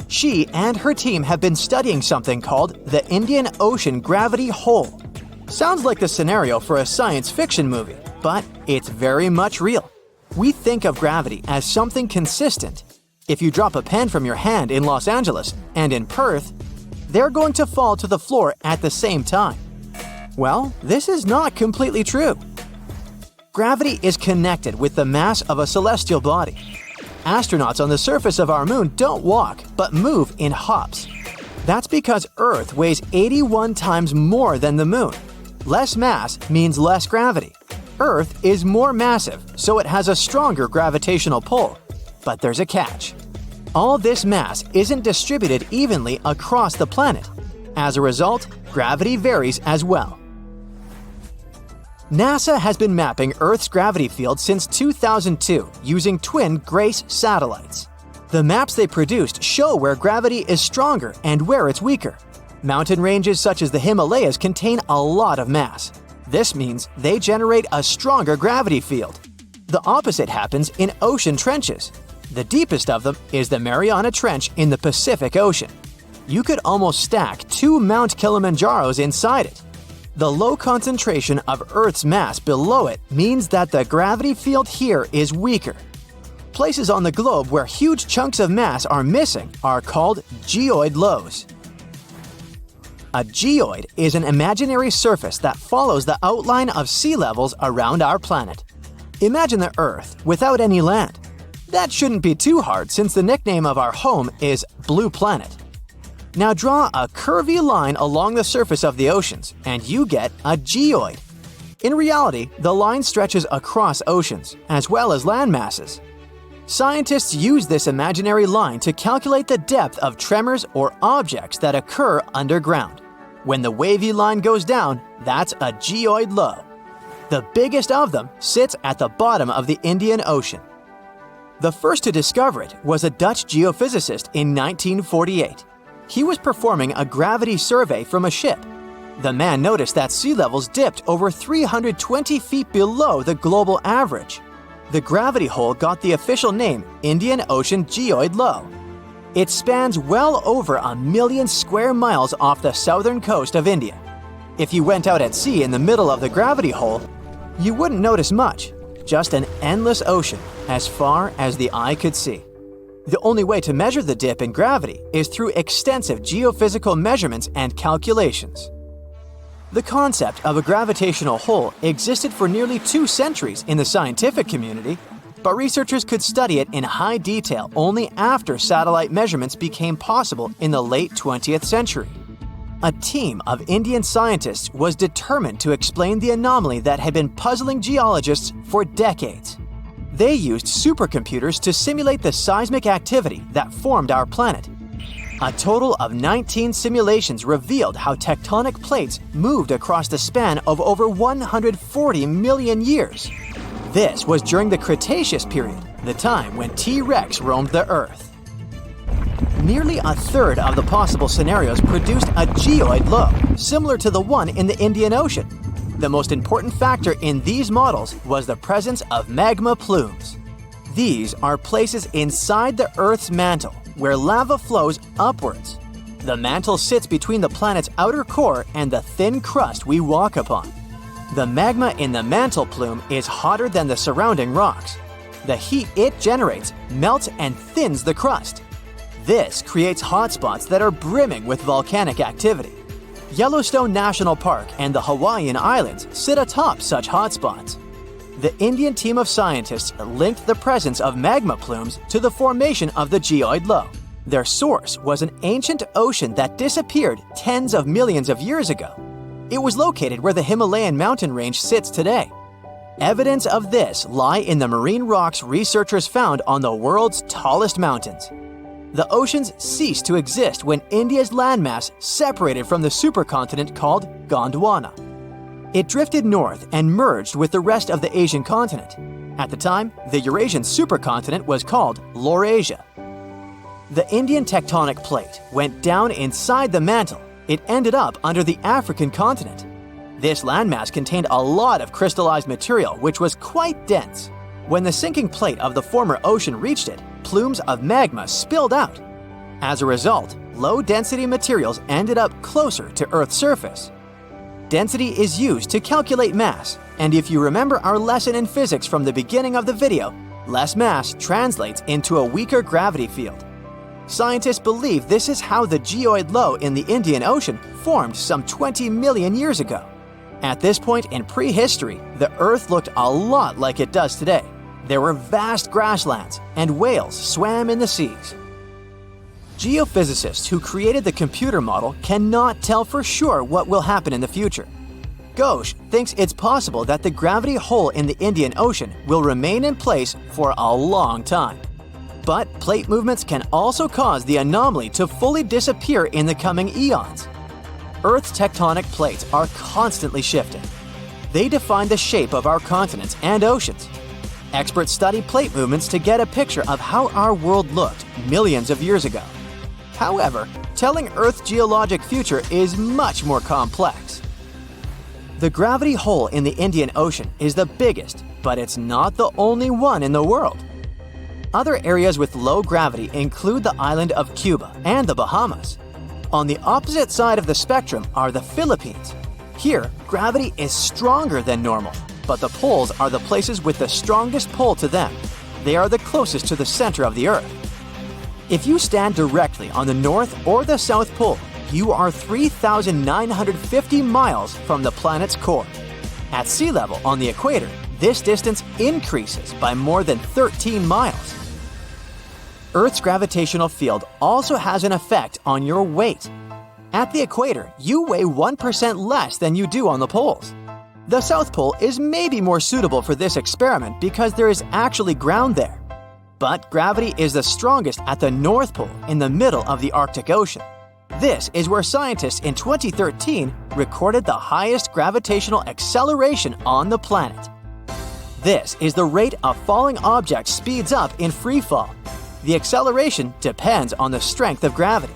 She and her team have been studying something called the Indian Ocean Gravity Hole. Sounds like the scenario for a science fiction movie, but it's very much real. We think of gravity as something consistent. If you drop a pen from your hand in Los Angeles and in Perth, they're going to fall to the floor at the same time. Well, this is not completely true. Gravity is connected with the mass of a celestial body. Astronauts on the surface of our moon don't walk, but move in hops. That's because Earth weighs 81 times more than the moon. Less mass means less gravity. Earth is more massive, so it has a stronger gravitational pull. But there's a catch. All this mass isn't distributed evenly across the planet. As a result, gravity varies as well. NASA has been mapping Earth's gravity field since 2002 using twin GRACE satellites. The maps they produced show where gravity is stronger and where it's weaker. Mountain ranges such as the Himalayas contain a lot of mass. This means they generate a stronger gravity field. The opposite happens in ocean trenches. The deepest of them is the Mariana Trench in the Pacific Ocean. You could almost stack 2 Mount Kilimanjaros inside it. The low concentration of Earth's mass below it means that the gravity field here is weaker. Places on the globe where huge chunks of mass are missing are called geoid lows. A geoid is an imaginary surface that follows the outline of sea levels around our planet. Imagine the Earth without any land. That shouldn't be too hard since the nickname of our home is Blue Planet. Now draw a curvy line along the surface of the oceans and you get a geoid. In reality, the line stretches across oceans as well as land masses. Scientists use this imaginary line to calculate the depth of tremors or objects that occur underground. When the wavy line goes down, that's a geoid low. The biggest of them sits at the bottom of the Indian Ocean. The first to discover it was a Dutch geophysicist in 1948. He was performing a gravity survey from a ship. The man noticed that sea levels dipped over 320 feet below the global average. The gravity hole got the official name Indian Ocean Geoid Low. It spans well over 1 million square miles off the southern coast of India. If you went out at sea in the middle of the gravity hole, you wouldn't notice much, just an endless ocean as far as the eye could see. The only way to measure the dip in gravity is through extensive geophysical measurements and calculations. The concept of a gravitational hole existed for nearly 2 centuries in the scientific community. but researchers could study it in high detail only after satellite measurements became possible in the late 20th century. A team of Indian scientists was determined to explain the anomaly that had been puzzling geologists for decades. They used supercomputers to simulate the seismic activity that formed our planet. A total of 19 simulations revealed how tectonic plates moved across the span of over 140 million years. This was during the Cretaceous period, the time when T-Rex roamed the Earth. Nearly a third of the possible scenarios produced a geoid low, similar to the one in the Indian Ocean. The most important factor in these models was the presence of magma plumes. These are places inside the Earth's mantle, where lava flows upwards. The mantle sits between the planet's outer core and the thin crust we walk upon. The magma in the mantle plume is hotter than the surrounding rocks. The heat it generates melts and thins the crust. This creates hotspots that are brimming with volcanic activity. Yellowstone National Park and the Hawaiian Islands sit atop such hotspots. The Indian team of scientists linked the presence of magma plumes to the formation of the geoid low. Their source was an ancient ocean that disappeared tens of millions of years ago. It was located where the Himalayan mountain range sits today. Evidence of this lie in the marine rocks researchers found on the world's tallest mountains. The oceans ceased to exist when India's landmass separated from the supercontinent called Gondwana. It drifted north and merged with the rest of the Asian continent. At the time, the Eurasian supercontinent was called Laurasia. The Indian tectonic plate went down inside the mantle. It ended up under the African continent. This landmass contained a lot of crystallized material which was quite dense. When the sinking plate of the former ocean reached it, plumes of magma spilled out. As a result, low-density materials ended up closer to Earth's surface. Density is used to calculate mass, and if you remember our lesson in physics from the beginning of the video, less mass translates into a weaker gravity field. Scientists believe this is how the geoid low in the Indian Ocean formed some 20 million years ago. At this point in prehistory, the Earth looked a lot like it does today. There were vast grasslands, and whales swam in the seas. Geophysicists who created the computer model cannot tell for sure what will happen in the future. Ghosh thinks it's possible that the gravity hole in the Indian Ocean will remain in place for a long time. But plate movements can also cause the anomaly to fully disappear in the coming eons. Earth's tectonic plates are constantly shifting. They define the shape of our continents and oceans. Experts study plate movements to get a picture of how our world looked millions of years ago. However, telling Earth's geologic future is much more complex. The gravity hole in the Indian Ocean is the biggest, but it's not the only one in the world. Other areas with low gravity include the island of Cuba and the Bahamas. On the opposite side of the spectrum are the Philippines. Here, gravity is stronger than normal, but the poles are the places with the strongest pull to them. They are the closest to the center of the Earth. If you stand directly on the North or the South Pole, you are 3,950 miles from the planet's core. At sea level on the equator, this distance increases by more than 13 miles. Earth's gravitational field also has an effect on your weight. At the equator, you weigh 1% less than you do on the poles. The South Pole is maybe more suitable for this experiment because there is actually ground there. But gravity is the strongest at the North Pole in the middle of the Arctic Ocean. This is where scientists in 2013 recorded the highest gravitational acceleration on the planet. This is the rate a falling object speeds up in free fall. The acceleration depends on the strength of gravity.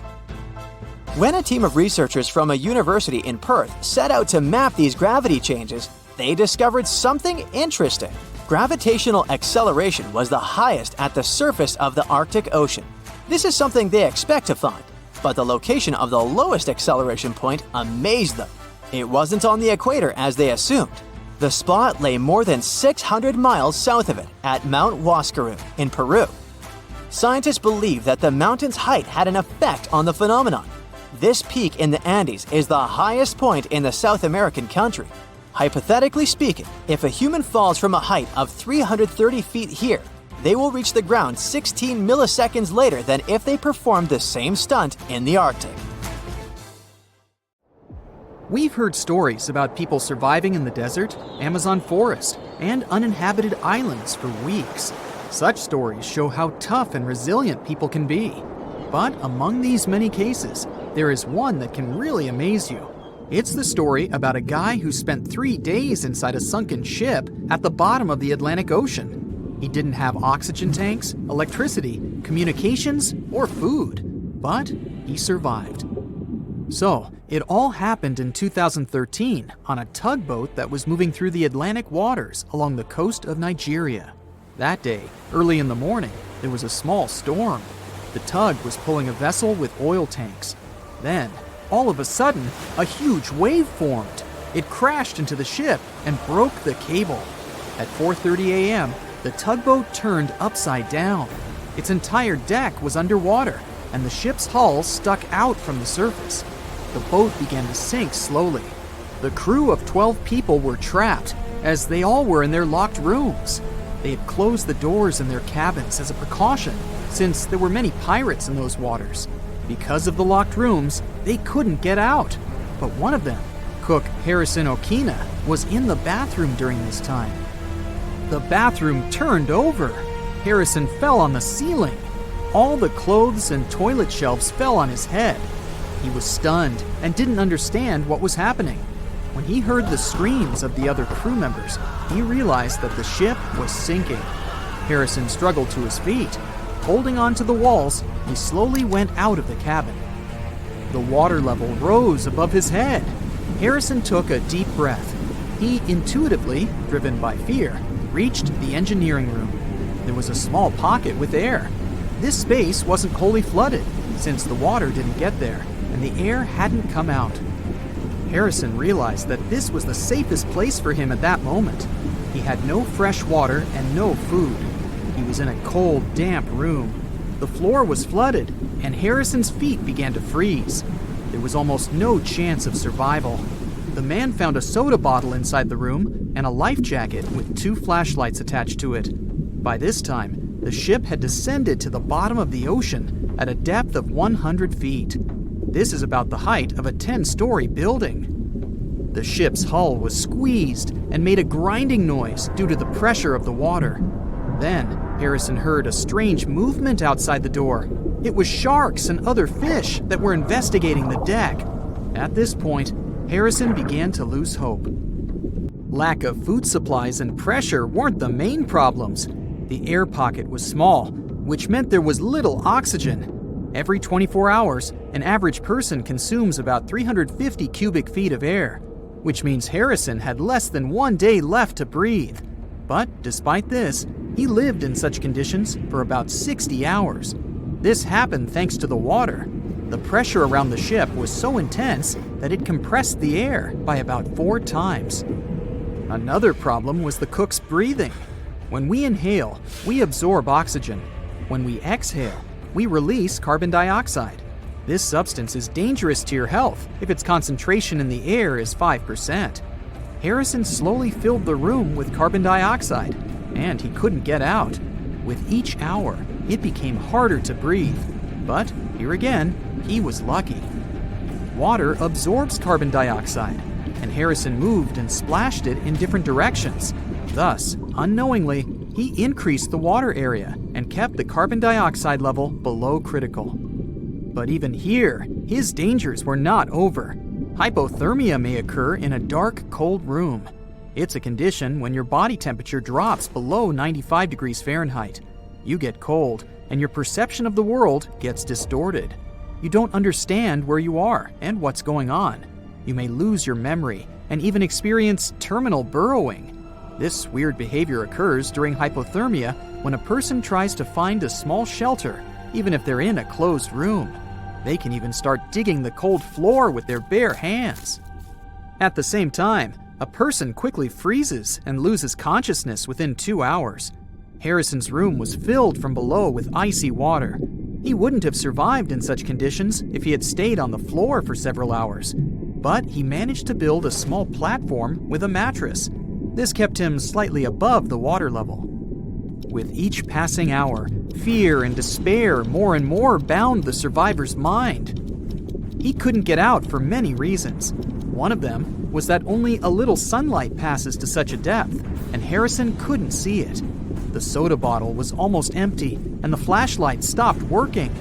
When a team of researchers from a university in Perth set out to map these gravity changes, they discovered something interesting. Gravitational acceleration was the highest at the surface of the Arctic Ocean. This is something they expect to find, but the location of the lowest acceleration point amazed them. It wasn't on the equator as they assumed. The spot lay more than 600 miles south of it at Mount Huascarán in Peru. Scientists believe that the mountain's height had an effect on the phenomenon. This peak in the Andes is the highest point in the South American country. Hypothetically speaking, if a human falls from a height of 330 feet here, they will reach the ground 16 milliseconds later than if they performed the same stunt in the Arctic. We've heard stories about people surviving in the desert, Amazon forest, and uninhabited islands for weeks. Such stories show how tough and resilient people can be. But among these many cases, there is one that can really amaze you. It's the story about a guy who spent 3 days inside a sunken ship at the bottom of the Atlantic Ocean. He didn't have oxygen tanks, electricity, communications, or food, but he survived. So, it all happened in 2013 on a tugboat that was moving through the Atlantic waters along the coast of Nigeria. That day, early in the morning, there was a small storm. The tug was pulling a vessel with oil tanks. Then, all of a sudden, a huge wave formed. It crashed into the ship and broke the cable. At 4:30 a.m., the tugboat turned upside down. Its entire deck was underwater, and the ship's hull stuck out from the surface. The boat began to sink slowly. The crew of 12 people were trapped, as they all were in their locked rooms. They had closed the doors in their cabins as a precaution, since there were many pirates in those waters. Because of the locked rooms, they couldn't get out. But one of them, cook Harrison Okina, was in the bathroom during this time. The bathroom turned over. Harrison fell on the ceiling. All the clothes and toilet shelves fell on his head. He was stunned and didn't understand what was happening. When he heard the screams of the other crew members, he realized that the ship was sinking. Harrison struggled to his feet. Holding on to the walls, he slowly went out of the cabin. The water level rose above his head. Harrison took a deep breath. He intuitively, driven by fear, reached the engineering room. There was a small pocket with air. This space wasn't wholly flooded, since the water didn't get there, and the air hadn't come out. Harrison realized that this was the safest place for him at that moment. He had no fresh water and no food. He was in a cold, damp room. The floor was flooded, and Harrison's feet began to freeze. There was almost no chance of survival. The man found a soda bottle inside the room and a life jacket with 2 flashlights attached to it. By this time, the ship had descended to the bottom of the ocean at a depth of 100 feet. This is about the height of a 10-story building. The ship's hull was squeezed and made a grinding noise due to the pressure of the water. Then, Harrison heard a strange movement outside the door. It was sharks and other fish that were investigating the deck. At this point, Harrison began to lose hope. Lack of food supplies and pressure weren't the main problems. The air pocket was small, which meant there was little oxygen. Every 24 hours, an average person consumes about 350 cubic feet of air, which means Harrison had less than 1 day left to breathe. But despite this, he lived in such conditions for about 60 hours. This happened thanks to the water. The pressure around the ship was so intense that it compressed the air by about 4 times. Another problem was the cook's breathing. When we inhale, we absorb oxygen. When we exhale, we release carbon dioxide. This substance is dangerous to your health if its concentration in the air is 5%. Harrison slowly filled the room with carbon dioxide, and he couldn't get out. With each hour, it became harder to breathe. But here again, he was lucky. Water absorbs carbon dioxide, and Harrison moved and splashed it in different directions. Thus, unknowingly, he increased the water area and kept the carbon dioxide level below critical. But even here, his dangers were not over. Hypothermia may occur in a dark, cold room. It's a condition when your body temperature drops below 95 degrees Fahrenheit. You get cold, and your perception of the world gets distorted. You don't understand where you are and what's going on. You may lose your memory and even experience terminal burrowing. This weird behavior occurs during hypothermia when a person tries to find a small shelter, even if they're in a closed room. They can even start digging the cold floor with their bare hands. At the same time, a person quickly freezes and loses consciousness within 2 hours. Harrison's room was filled from below with icy water. He wouldn't have survived in such conditions if he had stayed on the floor for several hours. But he managed to build a small platform with a mattress. This kept him slightly above the water level. With each passing hour, fear and despair more and more bound the survivor's mind. He couldn't get out for many reasons. One of them was that only a little sunlight passes to such a depth, and Harrison couldn't see it. The soda bottle was almost empty, and the flashlight stopped working.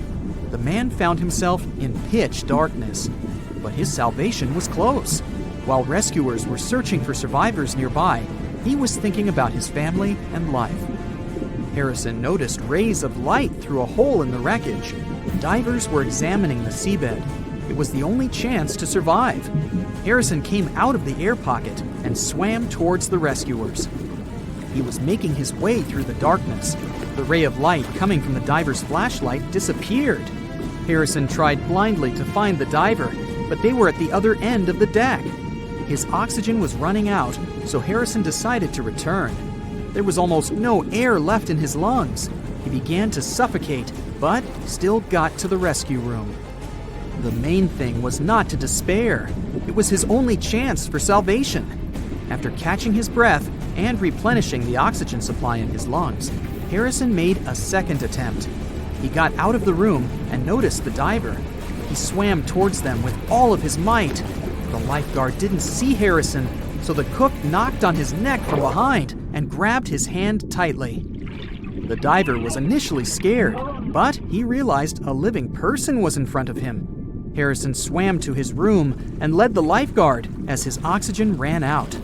The man found himself in pitch darkness, but his salvation was close. While rescuers were searching for survivors nearby, he was thinking about his family and life. Harrison noticed rays of light through a hole in the wreckage. Divers were examining the seabed. It was the only chance to survive. Harrison came out of the air pocket and swam towards the rescuers. He was making his way through the darkness. The ray of light coming from the diver's flashlight disappeared. Harrison tried blindly to find the diver, but they were at the other end of the deck. His oxygen was running out, so Harrison decided to return. There was almost no air left in his lungs. He began to suffocate, but still got to the rescue room. The main thing was not to despair. It was his only chance for salvation. After catching his breath and replenishing the oxygen supply in his lungs, Harrison made a second attempt. He got out of the room and noticed the diver. He swam towards them with all of his might. The lifeguard didn't see Harrison, so the cook knocked on his neck from behind and grabbed his hand tightly. The diver was initially scared, but he realized a living person was in front of him. Harrison swam to his room and led the lifeguard as his oxygen ran out.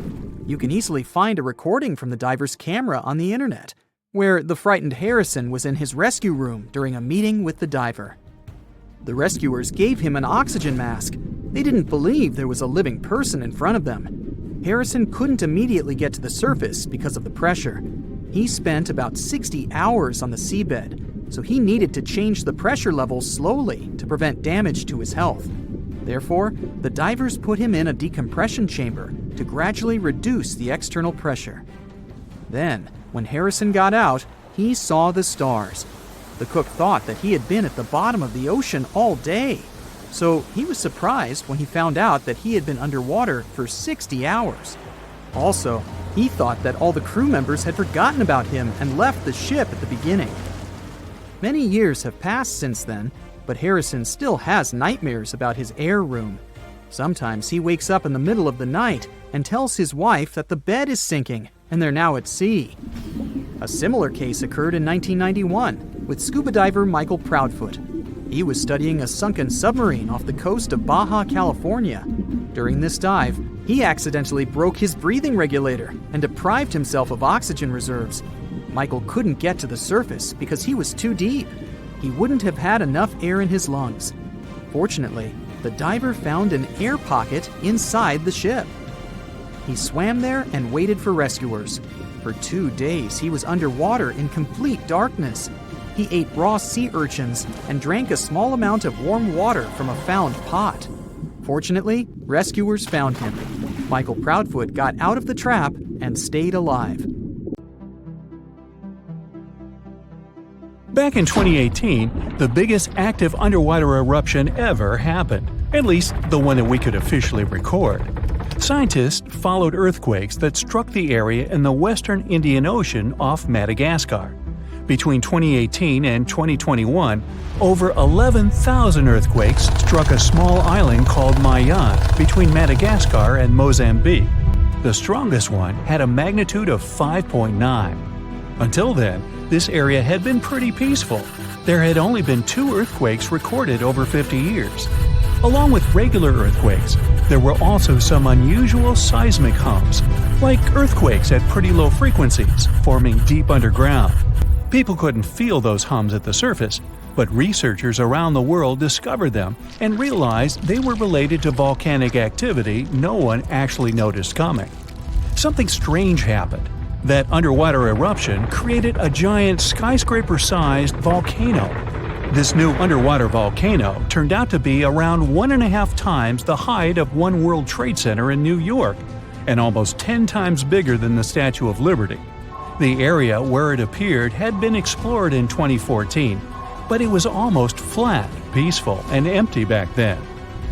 You can easily find a recording from the diver's camera on the internet, where the frightened Harrison was in his rescue room during a meeting with the diver. The rescuers gave him an oxygen mask. They didn't believe there was a living person in front of them. Harrison couldn't immediately get to the surface because of the pressure. He spent about 60 hours on the seabed, so he needed to change the pressure level slowly to prevent damage to his health. Therefore, the divers put him in a decompression chamber to gradually reduce the external pressure. Then, when Harrison got out, he saw the stars. The cook thought that he had been at the bottom of the ocean all day, so he was surprised when he found out that he had been underwater for 60 hours. Also, he thought that all the crew members had forgotten about him and left the ship at the beginning. Many years have passed since then, but Harrison still has nightmares about his air room. Sometimes he wakes up in the middle of the night and tells his wife that the bed is sinking and they're now at sea. A similar case occurred in 1991 with scuba diver Michael Proudfoot. He was studying a sunken submarine off the coast of Baja California. During this dive, he accidentally broke his breathing regulator and deprived himself of oxygen reserves. Michael couldn't get to the surface because he was too deep. He wouldn't have had enough air in his lungs. Fortunately, the diver found an air pocket inside the ship. He swam there and waited for rescuers. For 2 days, he was underwater in complete darkness. He ate raw sea urchins and drank a small amount of warm water from a found pot. Fortunately, rescuers found him. Michael Proudfoot got out of the trap and stayed alive. Back in 2018, the biggest active underwater eruption ever happened, at least the one that we could officially record. Scientists followed earthquakes that struck the area in the western Indian Ocean off Madagascar. Between 2018 and 2021, over 11,000 earthquakes struck a small island called Mayan between Madagascar and Mozambique. The strongest one had a magnitude of 5.9. Until then, this area had been pretty peaceful. There had only been 2 earthquakes recorded over 50 years. Along with regular earthquakes, there were also some unusual seismic hums, like earthquakes at pretty low frequencies, forming deep underground. People couldn't feel those hums at the surface, but researchers around the world discovered them and realized they were related to volcanic activity no one actually noticed coming. Something strange happened. That underwater eruption created a giant skyscraper-sized volcano. This new underwater volcano turned out to be around 1.5 times the height of One World Trade Center in New York, and almost 10 times bigger than the Statue of Liberty. The area where it appeared had been explored in 2014, but it was almost flat, peaceful, and empty back then.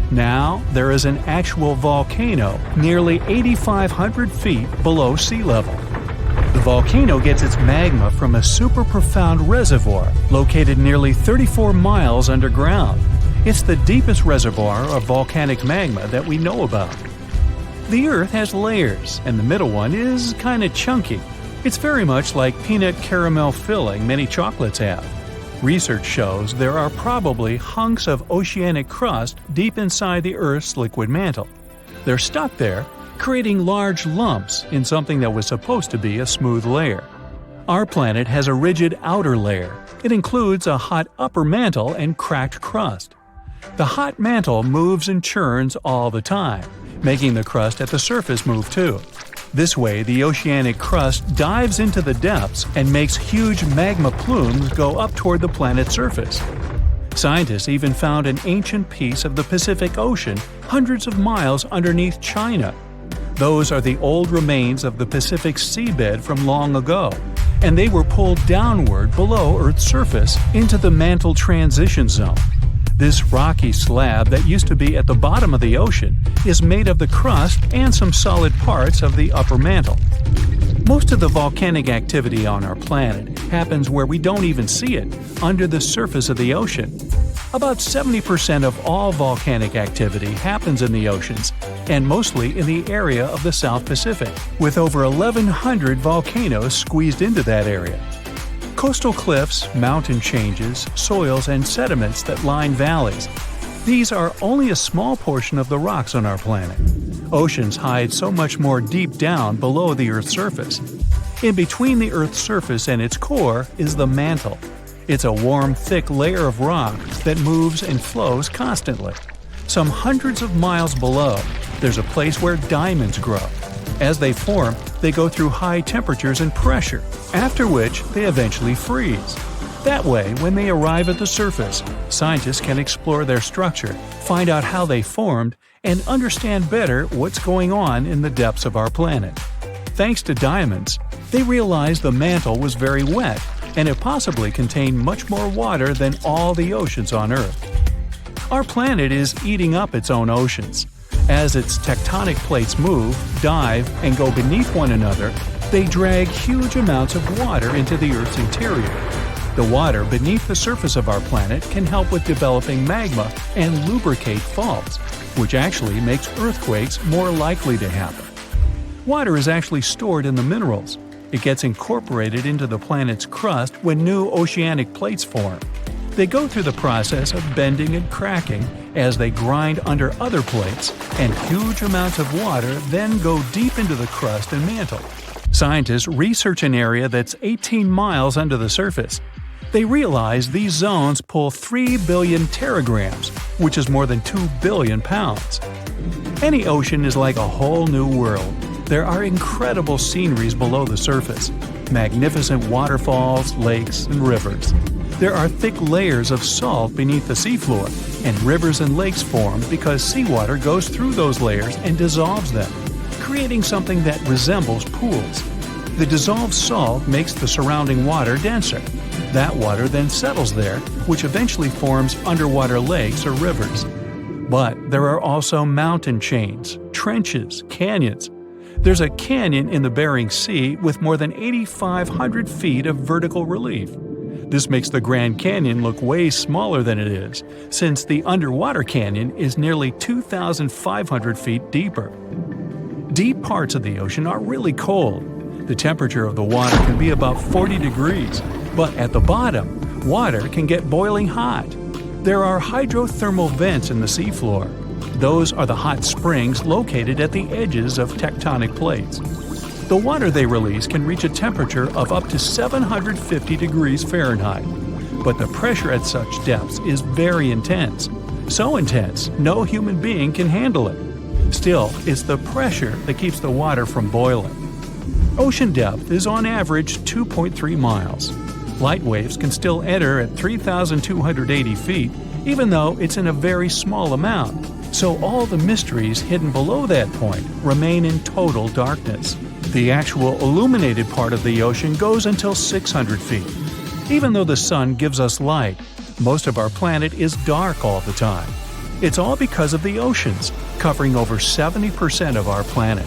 Now, there is an actual volcano nearly 8,500 feet below sea level. The volcano gets its magma from a super profound reservoir located nearly 34 miles underground. It's the deepest reservoir of volcanic magma that we know about. The Earth has layers, and the middle one is kinda chunky. It's very much like peanut caramel filling many chocolates have. Research shows there are probably hunks of oceanic crust deep inside the Earth's liquid mantle. They're stuck there, creating large lumps in something that was supposed to be a smooth layer. Our planet has a rigid outer layer. It includes a hot upper mantle and cracked crust. The hot mantle moves and churns all the time, making the crust at the surface move too. This way, the oceanic crust dives into the depths and makes huge magma plumes go up toward the planet's surface. Scientists even found an ancient piece of the Pacific Ocean hundreds of miles underneath China. Those are the old remains of the Pacific seabed from long ago, and they were pulled downward below Earth's surface into the mantle transition zone. This rocky slab that used to be at the bottom of the ocean is made of the crust and some solid parts of the upper mantle. Most of the volcanic activity on our planet happens where we don't even see it, under the surface of the ocean. About 70% of all volcanic activity happens in the oceans, and mostly in the area of the South Pacific, with over 1,100 volcanoes squeezed into that area. Coastal cliffs, mountain changes, soils, and sediments that line valleys. These are only a small portion of the rocks on our planet. Oceans hide so much more deep down below the Earth's surface. In between the Earth's surface and its core is the mantle. It's a warm, thick layer of rock that moves and flows constantly. Some hundreds of miles below, there's a place where diamonds grow. As they form, they go through high temperatures and pressure, after which they eventually freeze. That way, when they arrive at the surface, scientists can explore their structure, find out how they formed, and understand better what's going on in the depths of our planet. Thanks to diamonds, they realized the mantle was very wet, and it possibly contained much more water than all the oceans on Earth. Our planet is eating up its own oceans. As its tectonic plates move, dive, and go beneath one another, they drag huge amounts of water into the Earth's interior. The water beneath the surface of our planet can help with developing magma and lubricate faults, which actually makes earthquakes more likely to happen. Water is actually stored in the minerals. It gets incorporated into the planet's crust when new oceanic plates form. They go through the process of bending and cracking as they grind under other plates, and huge amounts of water then go deep into the crust and mantle. Scientists research an area that's 18 miles under the surface. They realize these zones pull 3 billion teragrams, which is more than 2 billion pounds. Any ocean is like a whole new world. There are incredible sceneries below the surface, magnificent waterfalls, lakes, and rivers. There are thick layers of salt beneath the seafloor, and rivers and lakes form because seawater goes through those layers and dissolves them, creating something that resembles pools. The dissolved salt makes the surrounding water denser. That water then settles there, which eventually forms underwater lakes or rivers. But there are also mountain chains, trenches, canyons. There's a canyon in the Bering Sea with more than 8,500 feet of vertical relief. This makes the Grand Canyon look way smaller than it is, since the underwater canyon is nearly 2,500 feet deeper. Deep parts of the ocean are really cold. The temperature of the water can be about 40 degrees, but at the bottom, water can get boiling hot. There are hydrothermal vents in the seafloor. Those are the hot springs located at the edges of tectonic plates. The water they release can reach a temperature of up to 750 degrees Fahrenheit, but the pressure at such depths is very intense. So intense, no human being can handle it. Still, it's the pressure that keeps the water from boiling. Ocean depth is on average 2.3 miles. Light waves can still enter at 3,280 feet, even though it's in a very small amount, so all the mysteries hidden below that point remain in total darkness. The actual illuminated part of the ocean goes until 600 feet. Even though the sun gives us light, most of our planet is dark all the time. It's all because of the oceans, covering over 70% of our planet.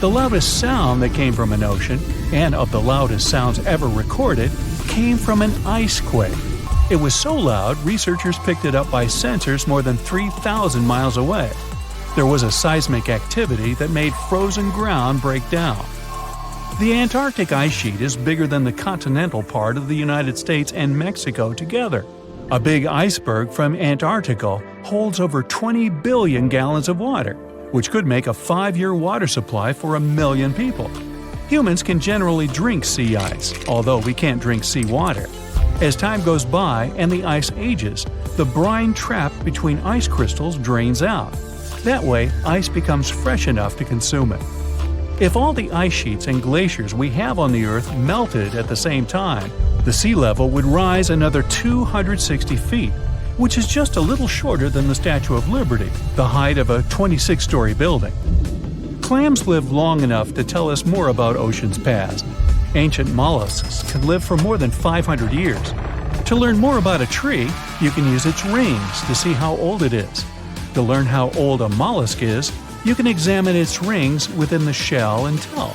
The loudest sound that came from an ocean, and of the loudest sounds ever recorded, came from an ice quake. It was so loud, researchers picked it up by sensors more than 3,000 miles away. There was a seismic activity that made frozen ground break down. The Antarctic ice sheet is bigger than the continental part of the United States and Mexico together. A big iceberg from Antarctica holds over 20 billion gallons of water, which could make a 5-year water supply for 1 million people. Humans can generally drink sea ice, although we can't drink sea water. As time goes by and the ice ages, the brine trapped between ice crystals drains out. That way, ice becomes fresh enough to consume it. If all the ice sheets and glaciers we have on the Earth melted at the same time, the sea level would rise another 260 feet, which is just a little shorter than the Statue of Liberty, the height of a 26-story building. Clams live long enough to tell us more about oceans past. Ancient mollusks can live for more than 500 years. To learn more about a tree, you can use its rings to see how old it is. To learn how old a mollusk is, you can examine its rings within the shell and tell.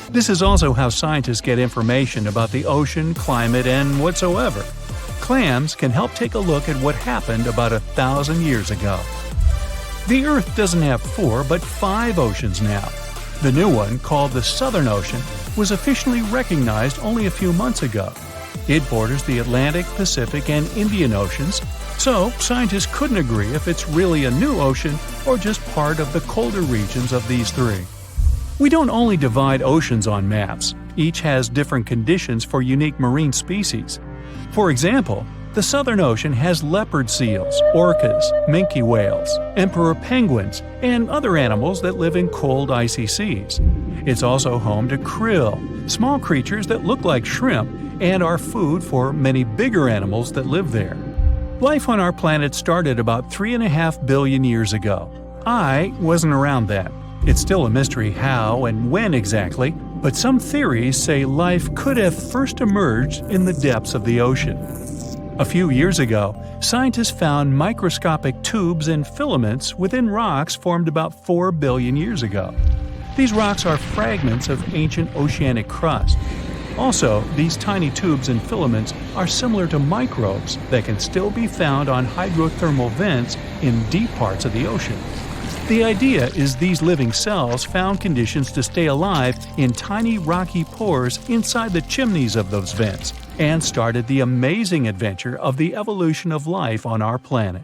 This is also how scientists get information about the ocean, climate, and whatsoever. Clams can help take a look at what happened about 1,000 years ago. The Earth doesn't have 4 but 5 oceans now. The new one, called the Southern Ocean, was officially recognized only a few months ago. It borders the Atlantic, Pacific, and Indian Oceans, so scientists couldn't agree if it's really a new ocean or just part of the colder regions of these 3. We don't only divide oceans on maps, each has different conditions for unique marine species. For example, the Southern Ocean has leopard seals, orcas, minke whales, emperor penguins, and other animals that live in cold, icy seas. It's also home to krill, small creatures that look like shrimp and are food for many bigger animals that live there. Life on our planet started about 3.5 billion years ago. I wasn't around then. It's still a mystery how and when exactly, but some theories say life could have first emerged in the depths of the ocean. A few years ago, scientists found microscopic tubes and filaments within rocks formed about 4 billion years ago. These rocks are fragments of ancient oceanic crust. Also, these tiny tubes and filaments are similar to microbes that can still be found on hydrothermal vents in deep parts of the ocean. The idea is these living cells found conditions to stay alive in tiny rocky pores inside the chimneys of those vents, and started the amazing adventure of the evolution of life on our planet.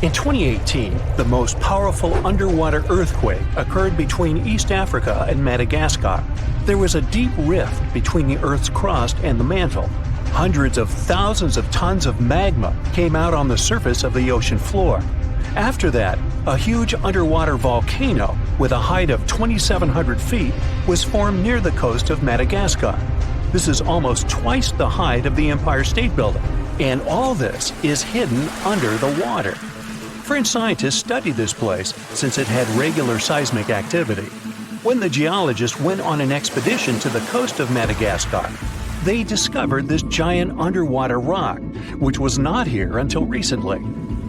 In 2018, the most powerful underwater earthquake occurred between East Africa and Madagascar. There was a deep rift between the Earth's crust and the mantle. Hundreds of thousands of tons of magma came out on the surface of the ocean floor. After that, a huge underwater volcano with a height of 2,700 feet was formed near the coast of Madagascar. This is almost twice the height of the Empire State Building, and all this is hidden under the water. French scientists studied this place since it had regular seismic activity. When the geologists went on an expedition to the coast of Madagascar, they discovered this giant underwater rock, which was not here until recently.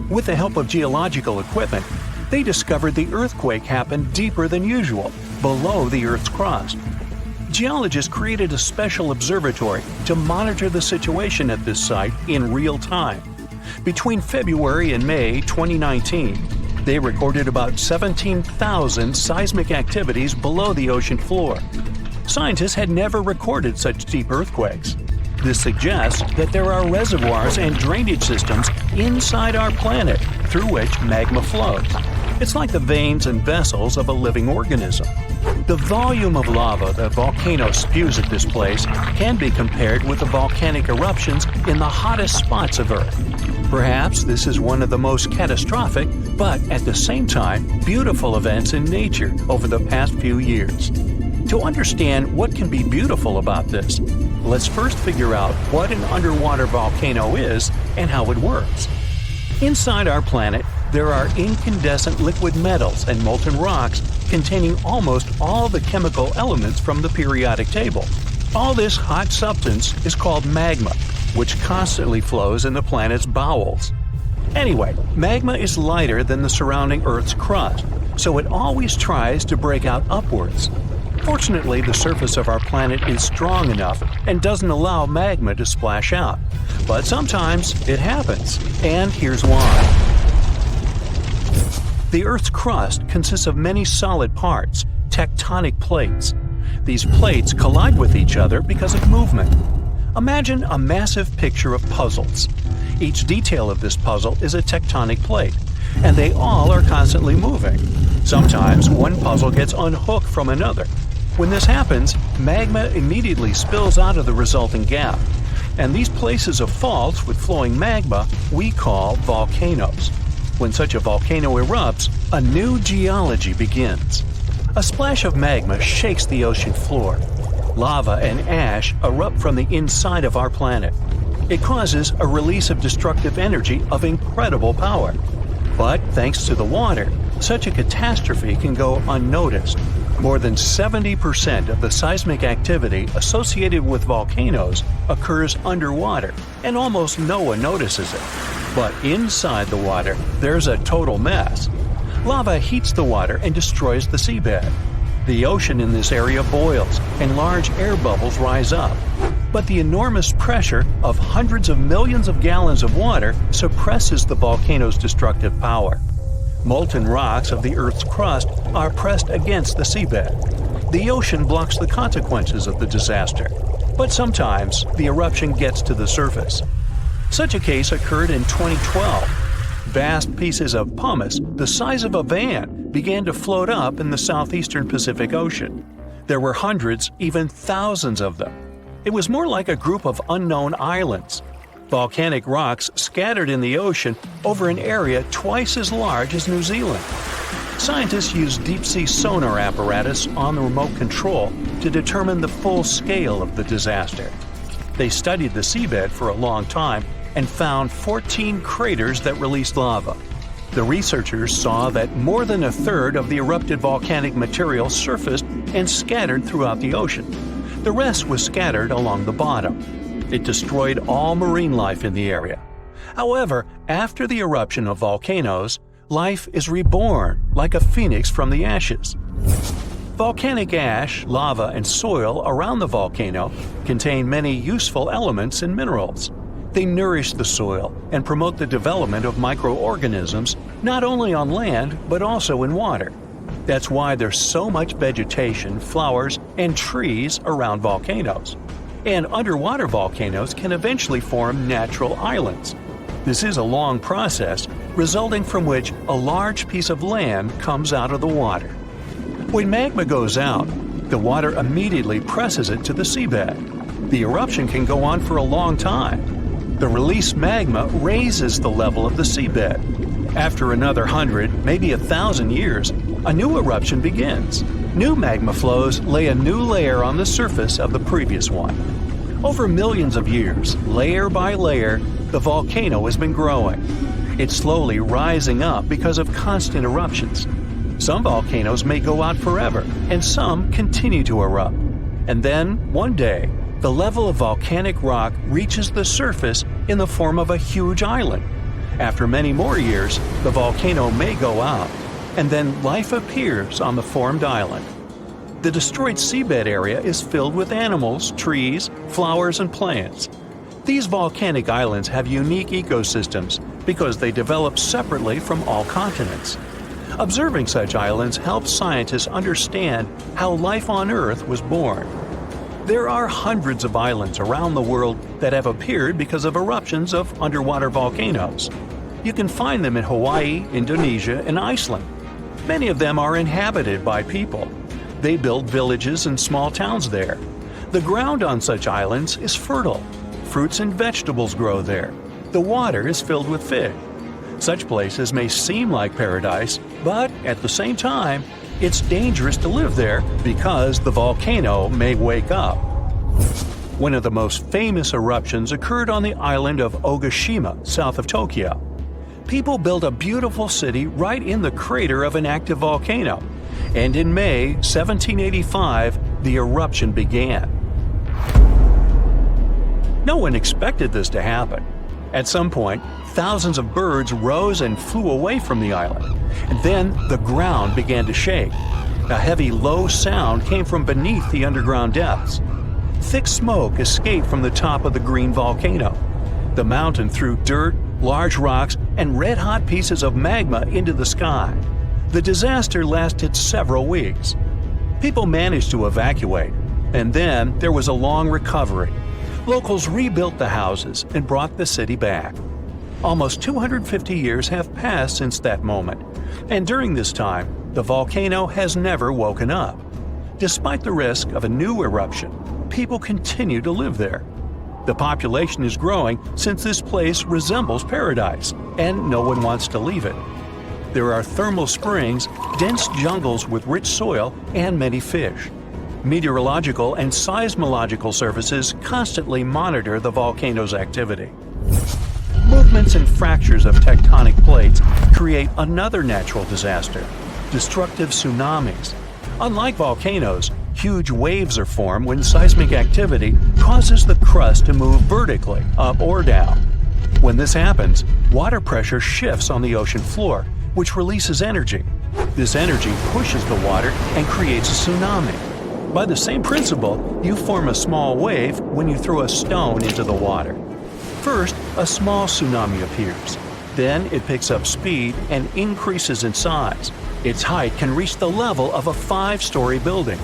With the help of geological equipment, they discovered the earthquake happened deeper than usual, below the Earth's crust. Geologists created a special observatory to monitor the situation at this site in real time. Between February and May 2019, they recorded about 17,000 seismic activities below the ocean floor. Scientists had never recorded such deep earthquakes. This suggests that there are reservoirs and drainage systems inside our planet through which magma flows. It's like the veins and vessels of a living organism. The volume of lava the volcano spews at this place can be compared with the volcanic eruptions in the hottest spots of Earth. Perhaps this is one of the most catastrophic, but at the same time, beautiful events in nature over the past few years. To understand what can be beautiful about this, let's first figure out what an underwater volcano is and how it works. Inside our planet, there are incandescent liquid metals and molten rocks containing almost all the chemical elements from the periodic table. All this hot substance is called magma, which constantly flows in the planet's bowels. Anyway, magma is lighter than the surrounding Earth's crust, so it always tries to break out upwards. Fortunately, the surface of our planet is strong enough and doesn't allow magma to splash out. But sometimes it happens, and here's why. The Earth's crust consists of many solid parts, tectonic plates. These plates collide with each other because of movement. Imagine a massive picture of puzzles. Each detail of this puzzle is a tectonic plate, and they all are constantly moving. Sometimes one puzzle gets unhooked from another. When this happens, magma immediately spills out of the resulting gap. And these places of faults with flowing magma we call volcanoes. When such a volcano erupts, a new geology begins. A splash of magma shakes the ocean floor. Lava and ash erupt from the inside of our planet. It causes a release of destructive energy of incredible power. But thanks to the water, such a catastrophe can go unnoticed. More than 70% of the seismic activity associated with volcanoes occurs underwater, and almost no one notices it. But inside the water, there's a total mess. Lava heats the water and destroys the seabed. The ocean in this area boils, and large air bubbles rise up. But the enormous pressure of hundreds of millions of gallons of water suppresses the volcano's destructive power. Molten rocks of the Earth's crust are pressed against the seabed. The ocean blocks the consequences of the disaster, but sometimes the eruption gets to the surface. Such a case occurred in 2012. Vast pieces of pumice, the size of a van, began to float up in the southeastern Pacific Ocean. There were hundreds, even thousands of them. It was more like a group of unknown islands. Volcanic rocks scattered in the ocean over an area twice as large as New Zealand. Scientists used deep-sea sonar apparatus on the remote control to determine the full scale of the disaster. They studied the seabed for a long time and found 14 craters that released lava. The researchers saw that more than a third of the erupted volcanic material surfaced and scattered throughout the ocean. The rest was scattered along the bottom. It destroyed all marine life in the area. However, after the eruption of volcanoes, life is reborn like a phoenix from the ashes. Volcanic ash, lava, and soil around the volcano contain many useful elements and minerals. They nourish the soil and promote the development of microorganisms not only on land but also in water. That's why there's so much vegetation, flowers, and trees around volcanoes. And underwater volcanoes can eventually form natural islands. This is a long process, resulting from which a large piece of land comes out of the water. When magma goes out, the water immediately presses it to the seabed. The eruption can go on for a long time. The released magma raises the level of the seabed. After another 100, maybe 1,000 years, a new eruption begins. New magma flows lay a new layer on the surface of the previous one. Over millions of years, layer by layer, the volcano has been growing. It's slowly rising up because of constant eruptions. Some volcanoes may go out forever, and some continue to erupt. And then, one day, the level of volcanic rock reaches the surface in the form of a huge island. After many more years, the volcano may go out, and then life appears on the formed island. The destroyed seabed area is filled with animals, trees, flowers, and plants. These volcanic islands have unique ecosystems because they develop separately from all continents. Observing such islands helps scientists understand how life on Earth was born. There are hundreds of islands around the world that have appeared because of eruptions of underwater volcanoes. You can find them in Hawaii, Indonesia, and Iceland. Many of them are inhabited by people. They build villages and small towns there. The ground on such islands is fertile. Fruits and vegetables grow there. The water is filled with fish. Such places may seem like paradise, but at the same time, it's dangerous to live there because the volcano may wake up. One of the most famous eruptions occurred on the island of Ogashima, south of Tokyo. People built a beautiful city right in the crater of an active volcano, and in May 1785, the eruption began. No one expected this to happen. At some point, thousands of birds rose and flew away from the island. And then the ground began to shake. A heavy, low sound came from beneath the underground depths. Thick smoke escaped from the top of the green volcano. The mountain threw dirt, large rocks, and red-hot pieces of magma into the sky. The disaster lasted several weeks. People managed to evacuate, and then there was a long recovery. Locals rebuilt the houses and brought the city back. Almost 250 years have passed since that moment, and during this time, the volcano has never woken up. Despite the risk of a new eruption, people continue to live there. The population is growing since this place resembles paradise, and no one wants to leave it. There are thermal springs, dense jungles with rich soil, and many fish. Meteorological and seismological services constantly monitor the volcano's activity. Movements and fractures of tectonic plates create another natural disaster: destructive tsunamis. Unlike volcanoes, huge waves are formed when seismic activity causes the crust to move vertically, up or down. When this happens, water pressure shifts on the ocean floor, which releases energy. This energy pushes the water and creates a tsunami. By the same principle, you form a small wave when you throw a stone into the water. First, a small tsunami appears. Then it picks up speed and increases in size. Its height can reach the level of a 5-story building.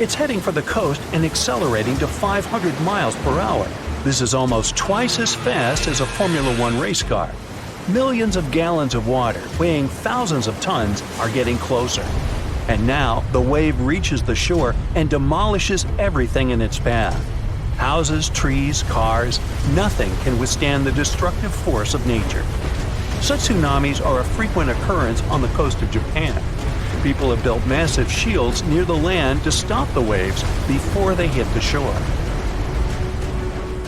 It's heading for the coast and accelerating to 500 miles per hour. This is almost twice as fast as a Formula One race car. Millions of gallons of water, weighing thousands of tons, are getting closer. And now the wave reaches the shore and demolishes everything in its path. Houses, trees, cars, nothing can withstand the destructive force of nature. Such tsunamis are a frequent occurrence on the coast of Japan. People have built massive shields near the land to stop the waves before they hit the shore.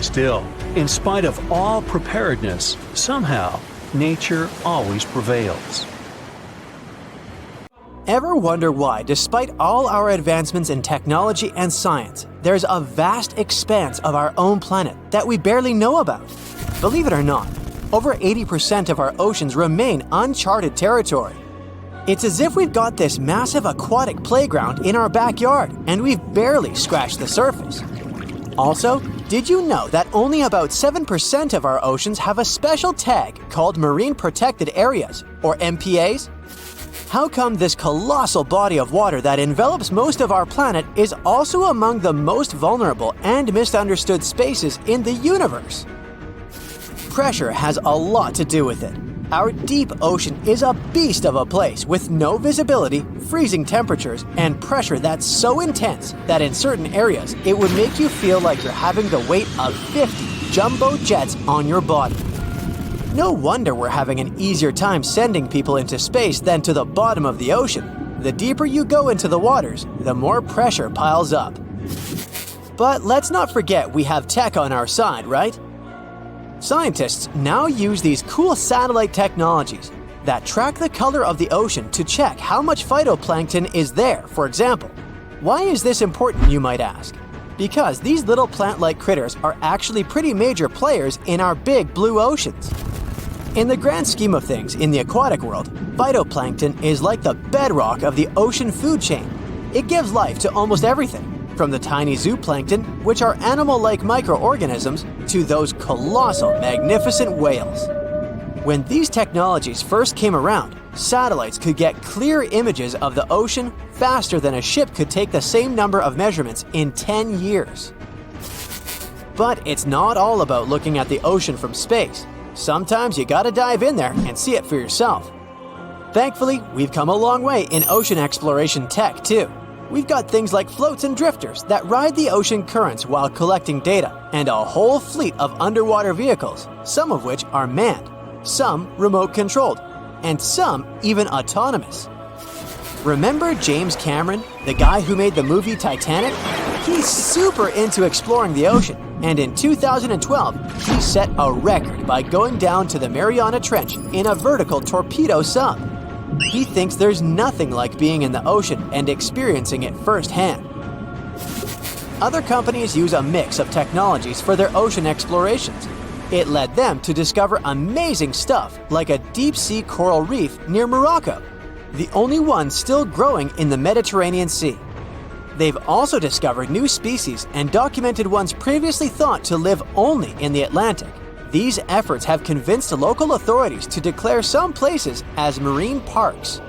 Still, in spite of all preparedness, somehow, nature always prevails. Ever wonder why, despite all our advancements in technology and science, there's a vast expanse of our own planet that we barely know about? Believe it or not, over 80% of our oceans remain uncharted territory. It's as if we've got this massive aquatic playground in our backyard, and we've barely scratched the surface. Also, did you know that only about 7% of our oceans have a special tag called Marine Protected Areas, or MPAs? How come this colossal body of water that envelops most of our planet is also among the most vulnerable and misunderstood spaces in the universe? Pressure has a lot to do with it. Our deep ocean is a beast of a place with no visibility, freezing temperatures, and pressure that's so intense that in certain areas it would make you feel like you're having the weight of 50 jumbo jets on your body. No wonder we're having an easier time sending people into space than to the bottom of the ocean. The deeper you go into the waters, the more pressure piles up. But let's not forget we have tech on our side, right? Scientists now use these cool satellite technologies that track the color of the ocean to check how much phytoplankton is there, for example. Why is this important, you might ask? Because these little plant-like critters are actually pretty major players in our big blue oceans. In the grand scheme of things in the aquatic world, phytoplankton is like the bedrock of the ocean food chain. It gives life to almost everything, from the tiny zooplankton, which are animal-like microorganisms, to those colossal, magnificent whales. When these technologies first came around, satellites could get clear images of the ocean faster than a ship could take the same number of measurements in 10 years. But it's not all about looking at the ocean from space. Sometimes you gotta dive in there and see it for yourself. Thankfully, we've come a long way in ocean exploration tech too. We've got things like floats and drifters that ride the ocean currents while collecting data, and a whole fleet of underwater vehicles, some of which are manned, some remote-controlled, and some even autonomous. Remember James Cameron, the guy who made the movie Titanic? He's super into exploring the ocean, and in 2012, he set a record by going down to the Mariana Trench in a vertical torpedo sub. He thinks there's nothing like being in the ocean and experiencing it firsthand. Other companies use a mix of technologies for their ocean explorations. It led them to discover amazing stuff like a deep-sea coral reef near Morocco, the only one still growing in the Mediterranean Sea. They've also discovered new species and documented ones previously thought to live only in the Atlantic. These efforts have convinced local authorities to declare some places as marine parks.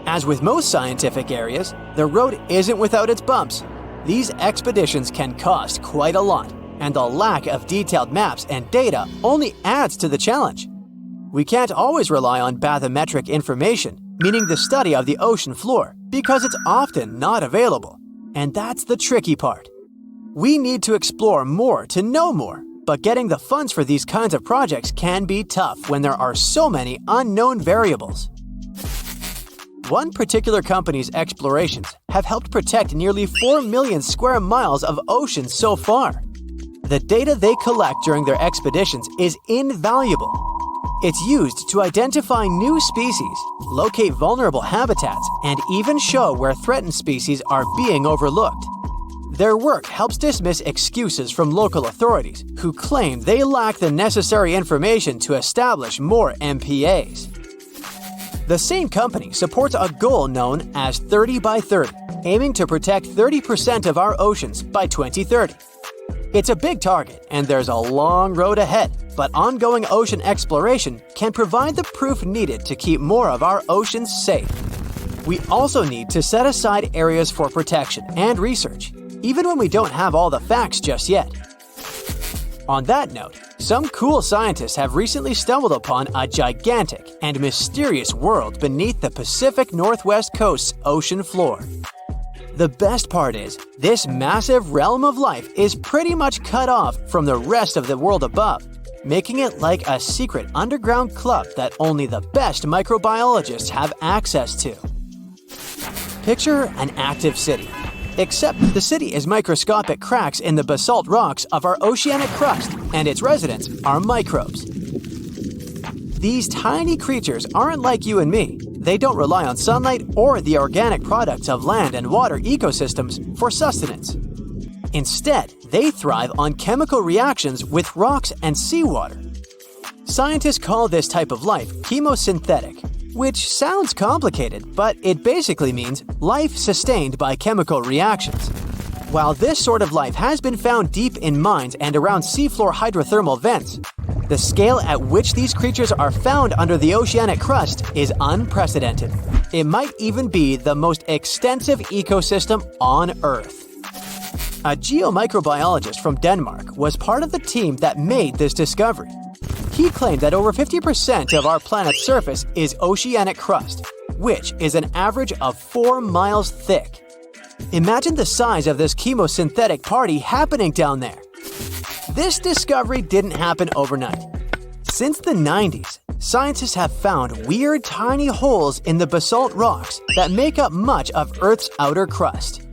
As with most scientific areas, the road isn't without its bumps. These expeditions can cost quite a lot, and the lack of detailed maps and data only adds to the challenge. We can't always rely on bathymetric information, meaning the study of the ocean floor, because it's often not available. And that's the tricky part. We need to explore more to know more, but getting the funds for these kinds of projects can be tough when there are so many unknown variables. One particular company's explorations have helped protect nearly 4 million square miles of ocean so far. The data they collect during their expeditions is invaluable. It's used to identify new species, locate vulnerable habitats, and even show where threatened species are being overlooked. Their work helps dismiss excuses from local authorities who claim they lack the necessary information to establish more MPAs. The same company supports a goal known as 30 by 30, aiming to protect 30% of our oceans by 2030. It's a big target, and there's a long road ahead, but ongoing ocean exploration can provide the proof needed to keep more of our oceans safe. We also need to set aside areas for protection and research, even when we don't have all the facts just yet. On that note, some cool scientists have recently stumbled upon a gigantic and mysterious world beneath the Pacific Northwest coast's ocean floor. The best part is, this massive realm of life is pretty much cut off from the rest of the world above, making it like a secret underground club that only the best microbiologists have access to. Picture an active city. Except the city is microscopic cracks in the basalt rocks of our oceanic crust, and its residents are microbes. These tiny creatures aren't like you and me. They don't rely on sunlight or the organic products of land and water ecosystems for sustenance. Instead, they thrive on chemical reactions with rocks and seawater. Scientists call this type of life chemosynthetic, which sounds complicated, but it basically means life sustained by chemical reactions. While this sort of life has been found deep in mines and around seafloor hydrothermal vents, the scale at which these creatures are found under the oceanic crust is unprecedented. It might even be the most extensive ecosystem on Earth. A geomicrobiologist from Denmark was part of the team that made this discovery. He claimed that over 50% of our planet's surface is oceanic crust, which is an average of 4 miles thick. Imagine the size of this chemosynthetic party happening down there. This discovery didn't happen overnight. Since the 90s, scientists have found weird tiny holes in the basalt rocks that make up much of Earth's outer crust.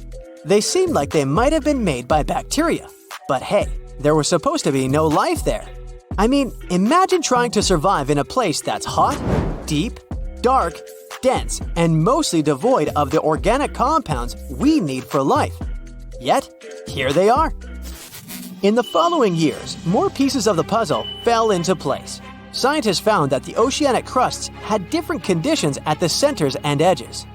They seem like they might have been made by bacteria, but hey, there was supposed to be no life there. I mean, imagine trying to survive in a place that's hot, deep, dark, dense, and mostly devoid of the organic compounds we need for life. Yet, here they are. In the following years, more pieces of the puzzle fell into place. Scientists found that the oceanic crusts had different conditions at the centers and edges.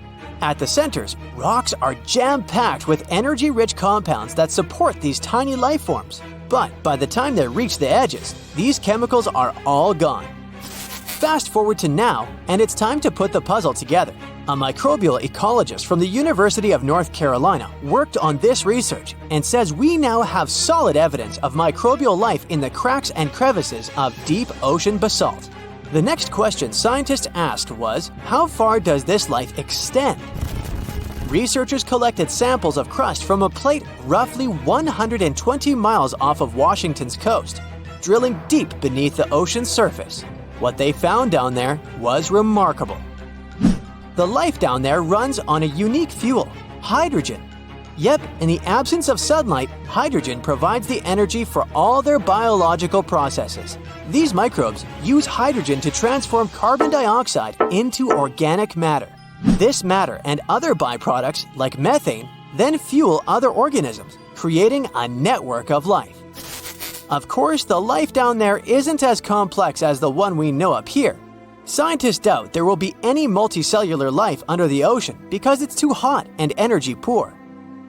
At the centers, rocks are jam-packed with energy-rich compounds that support these tiny life forms. But by the time they reach the edges, these chemicals are all gone. Fast forward to now, and it's time to put the puzzle together. A microbial ecologist from the University of North Carolina worked on this research and says we now have solid evidence of microbial life in the cracks and crevices of deep ocean basalt. The next question scientists asked was, how far does this life extend? Researchers collected samples of crust from a plate roughly 120 miles off of Washington's coast, drilling deep beneath the ocean's surface. What they found down there was remarkable. The life down there runs on a unique fuel, hydrogen. Yep, in the absence of sunlight, hydrogen provides the energy for all their biological processes. These microbes use hydrogen to transform carbon dioxide into organic matter. This matter and other byproducts, like methane, then fuel other organisms, creating a network of life. Of course, the life down there isn't as complex as the one we know up here. Scientists doubt there will be any multicellular life under the ocean because it's too hot and energy poor.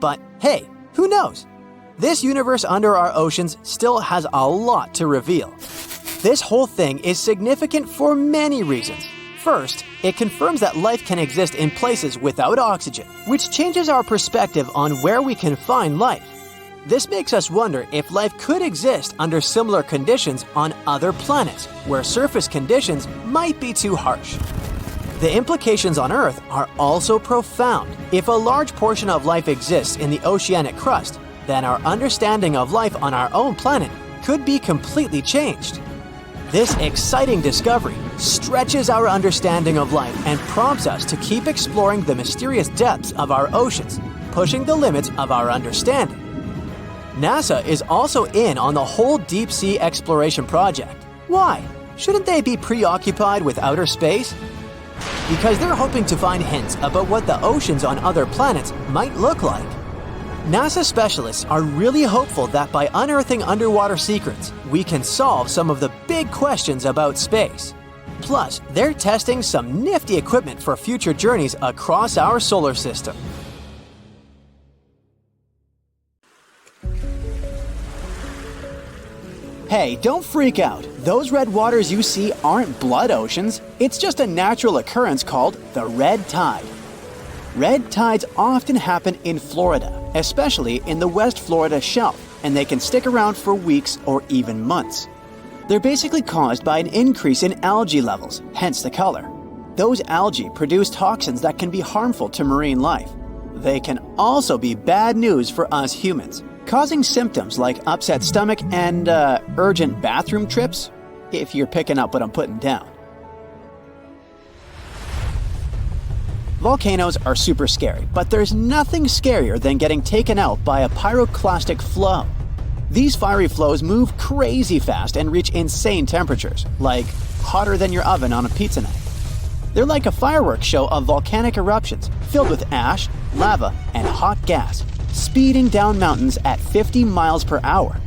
But hey, who knows? This universe under our oceans still has a lot to reveal. This whole thing is significant for many reasons. First, it confirms that life can exist in places without oxygen, which changes our perspective on where we can find life. This makes us wonder if life could exist under similar conditions on other planets, where surface conditions might be too harsh. The implications on Earth are also profound. If a large portion of life exists in the oceanic crust, then our understanding of life on our own planet could be completely changed. This exciting discovery stretches our understanding of life and prompts us to keep exploring the mysterious depths of our oceans, pushing the limits of our understanding. NASA is also in on the whole deep sea exploration project. Why? Shouldn't they be preoccupied with outer space? Because they're hoping to find hints about what the oceans on other planets might look like. NASA specialists are really hopeful that by unearthing underwater secrets, we can solve some of the big questions about space. Plus, they're testing some nifty equipment for future journeys across our solar system. Hey, don't freak out. Those red waters you see aren't blood oceans. It's just a natural occurrence called the red tide. Red tides often happen in Florida, especially in the West Florida shelf, and they can stick around for weeks or even months. They're basically caused by an increase in algae levels, hence the color. Those algae produce toxins that can be harmful to marine life. They can also be bad news for us humans, causing symptoms like upset stomach and urgent bathroom trips, if you're picking up what I'm putting down. Volcanoes are super scary, but there's nothing scarier than getting taken out by a pyroclastic flow. These fiery flows move crazy fast and reach insane temperatures, like hotter than your oven on a pizza night. They're like a fireworks show of volcanic eruptions filled with ash, lava, and hot gas, speeding down mountains at 50 miles per hour.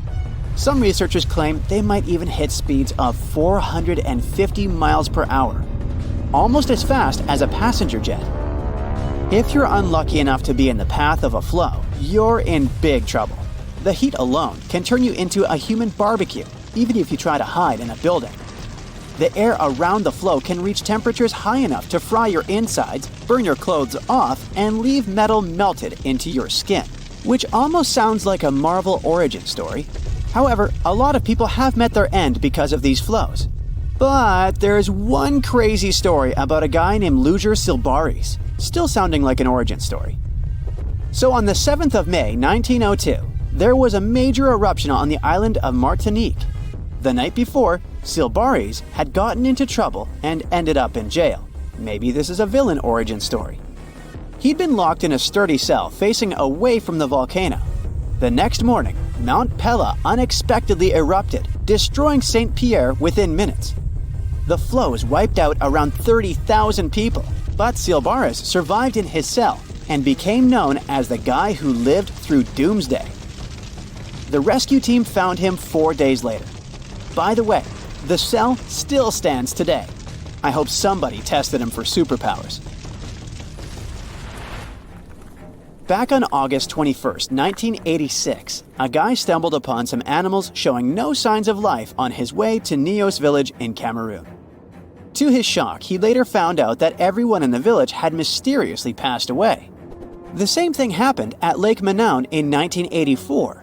Some researchers claim they might even hit speeds of 450 miles per hour, almost as fast as a passenger jet. If you're unlucky enough to be in the path of a flow, you're in big trouble. The heat alone can turn you into a human barbecue, even if you try to hide in a building. The air around the flow can reach temperatures high enough to fry your insides, burn your clothes off, and leave metal melted into your skin, which almost sounds like a Marvel origin story. However, a lot of people have met their end because of these flows. But there's one crazy story about a guy named Luger Silbaris, still sounding like an origin story. So on the 7th of May, 1902, there was a major eruption on the island of Martinique. The night before, Silbaris had gotten into trouble and ended up in jail. Maybe this is a villain origin story. He'd been locked in a sturdy cell facing away from the volcano. The next morning, Mount Pella unexpectedly erupted, destroying St. Pierre within minutes. The flows wiped out around 30,000 people, but Silbaris survived in his cell and became known as the guy who lived through doomsday. The rescue team found him 4 days later. By the way, the cell still stands today. I hope somebody tested him for superpowers. Back on August 21st, 1986, a guy stumbled upon some animals showing no signs of life on his way to Nios village in Cameroon. To his shock, he later found out that everyone in the village had mysteriously passed away. The same thing happened at Lake Manaun in 1984.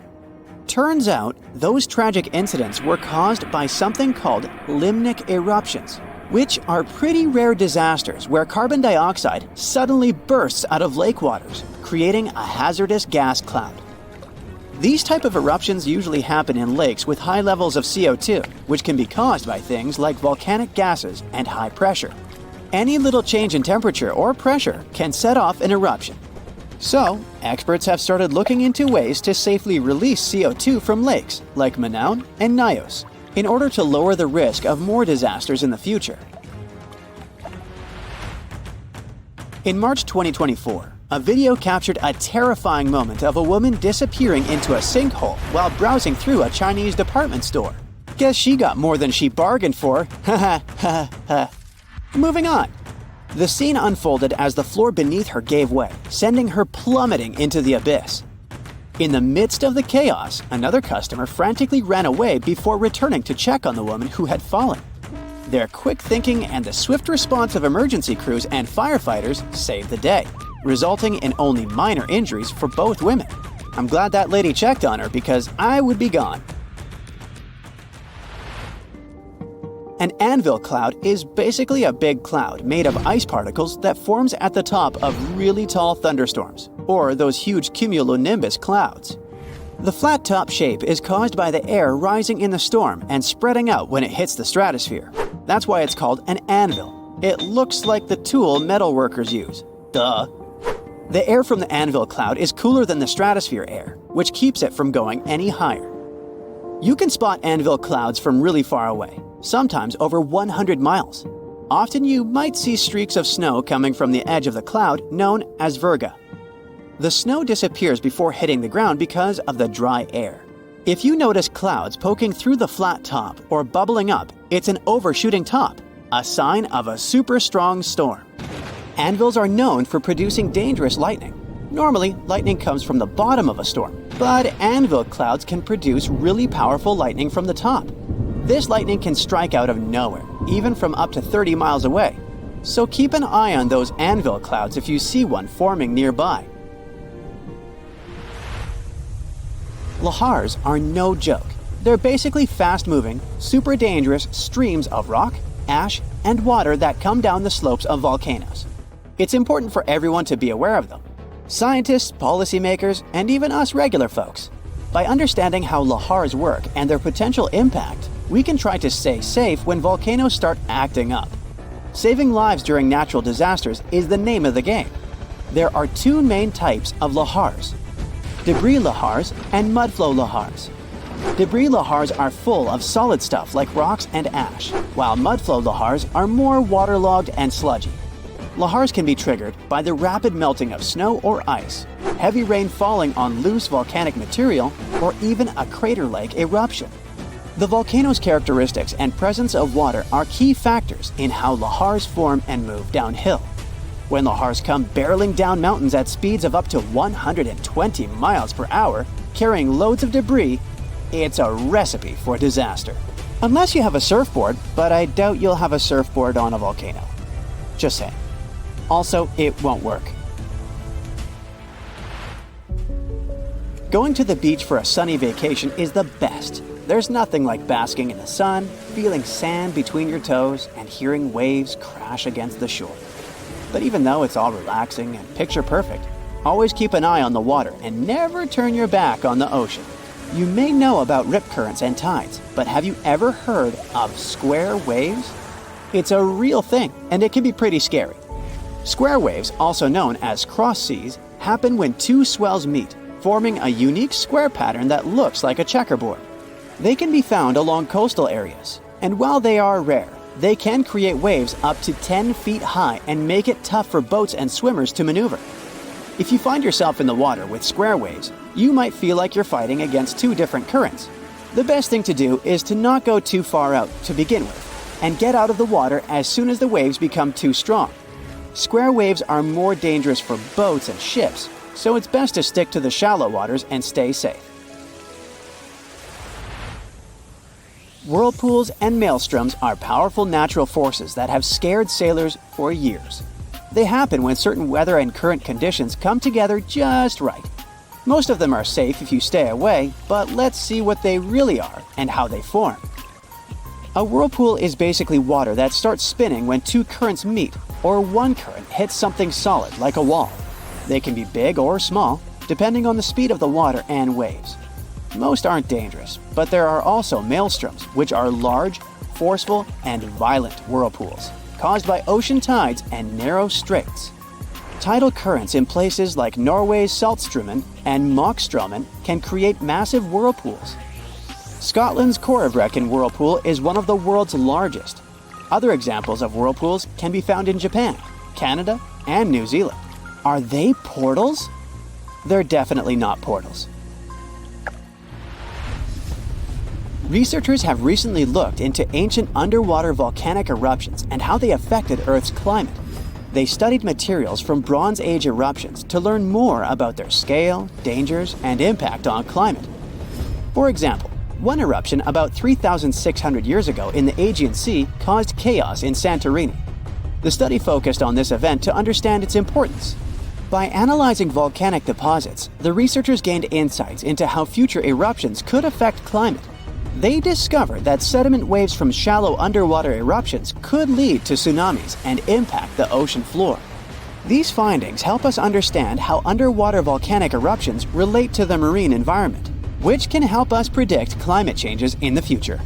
Turns out, those tragic incidents were caused by something called Limnic eruptions, which are pretty rare disasters where carbon dioxide suddenly bursts out of lake waters, creating a hazardous gas cloud. These type of eruptions usually happen in lakes with high levels of CO2, which can be caused by things like volcanic gases and high pressure. Any little change in temperature or pressure can set off an eruption. So, experts have started looking into ways to safely release CO2 from lakes like Manaun and Nios in order to lower the risk of more disasters in the future. In March 2024, A video captured a terrifying moment of a woman disappearing into a sinkhole while browsing through a Chinese department store. Guess she got more than she bargained for. Ha ha ha ha. Moving on. The scene unfolded as the floor beneath her gave way, sending her plummeting into the abyss. In the midst of the chaos, another customer frantically ran away before returning to check on the woman who had fallen. Their quick thinking and the swift response of emergency crews and firefighters saved the day, resulting in only minor injuries for both women. I'm glad that lady checked on her because I would be gone. An Anvil cloud is basically a big cloud made of ice particles that forms at the top of really tall thunderstorms, or those huge cumulonimbus clouds. The flat top shape is caused by the air rising in the storm and spreading out when it hits the stratosphere. That's why it's called an anvil. It looks like the tool metal workers use. Duh. The air from the Anvil cloud is cooler than the stratosphere air, which keeps it from going any higher. You can spot Anvil clouds from really far away, sometimes over 100 miles. Often you might see streaks of snow coming from the edge of the cloud known as virga. The snow disappears before hitting the ground because of the dry air. If you notice clouds poking through the flat top or bubbling up, it's an overshooting top, a sign of a super strong storm. Anvils are known for producing dangerous lightning. Normally, lightning comes from the bottom of a storm, but anvil clouds can produce really powerful lightning from the top. This lightning can strike out of nowhere, even from up to 30 miles away. So keep an eye on those anvil clouds if you see one forming nearby. Lahars are no joke. They're basically fast-moving, super dangerous streams of rock, ash, and water that come down the slopes of volcanoes. It's important for everyone to be aware of them. Scientists, policymakers, and even us regular folks. By understanding how lahars work and their potential impact, we can try to stay safe when volcanoes start acting up. Saving lives during natural disasters is the name of the game. There are two main types of lahars: debris lahars and mudflow lahars. Debris lahars are full of solid stuff like rocks and ash, while mudflow lahars are more waterlogged and sludgy. Lahars can be triggered by the rapid melting of snow or ice, heavy rain falling on loose volcanic material, or even a crater-like eruption. The volcano's characteristics and presence of water are key factors in how lahars form and move downhill. When lahars come barreling down mountains at speeds of up to 120 miles per hour, carrying loads of debris, it's a recipe for disaster. Unless you have a surfboard, but I doubt you'll have a surfboard on a volcano. Just saying. Also, it won't work. Going to the beach for a sunny vacation is the best. There's nothing like basking in the sun, feeling sand between your toes, and hearing waves crash against the shore. But even though it's all relaxing and picture perfect, always keep an eye on the water and never turn your back on the ocean. You may know about rip currents and tides, but have you ever heard of square waves? It's a real thing, and it can be pretty scary. Square waves, also known as cross seas, happen when two swells meet, forming a unique square pattern that looks like a checkerboard. They can be found along coastal areas, and while they are rare, they can create waves up to 10 feet high and make it tough for boats and swimmers to maneuver. If you find yourself in the water with square waves, you might feel like you're fighting against two different currents. The best thing to do is to not go too far out to begin with, and get out of the water as soon as the waves become too strong. Square waves are more dangerous for boats and ships, so it's best to stick to the shallow waters and stay safe. Whirlpools and maelstroms are powerful natural forces that have scared sailors for years. They happen when certain weather and current conditions come together just right. Most of them are safe if you stay away, but let's see what they really are and how they form. A whirlpool is basically water that starts spinning when two currents meet, or one current hits something solid like a wall. They can be big or small, depending on the speed of the water and waves. Most aren't dangerous, but there are also maelstroms, which are large, forceful, and violent whirlpools, caused by ocean tides and narrow straits. Tidal currents in places like Norway's Saltstraumen and Moxstraumen can create massive whirlpools. Scotland's Corribrecken whirlpool is one of the world's largest. Other examples of whirlpools can be found in Japan, Canada, and New Zealand. Are they portals? They're definitely not portals. Researchers have recently looked into ancient underwater volcanic eruptions and how they affected Earth's climate. They studied materials from Bronze Age eruptions to learn more about their scale, dangers, and impact on climate. For example, one eruption about 3,600 years ago in the Aegean Sea caused chaos in Santorini. The study focused on this event to understand its importance. By analyzing volcanic deposits, the researchers gained insights into how future eruptions could affect climate. They discovered that sediment waves from shallow underwater eruptions could lead to tsunamis and impact the ocean floor. These findings help us understand how underwater volcanic eruptions relate to the marine environment, which can help us predict climate changes in the future.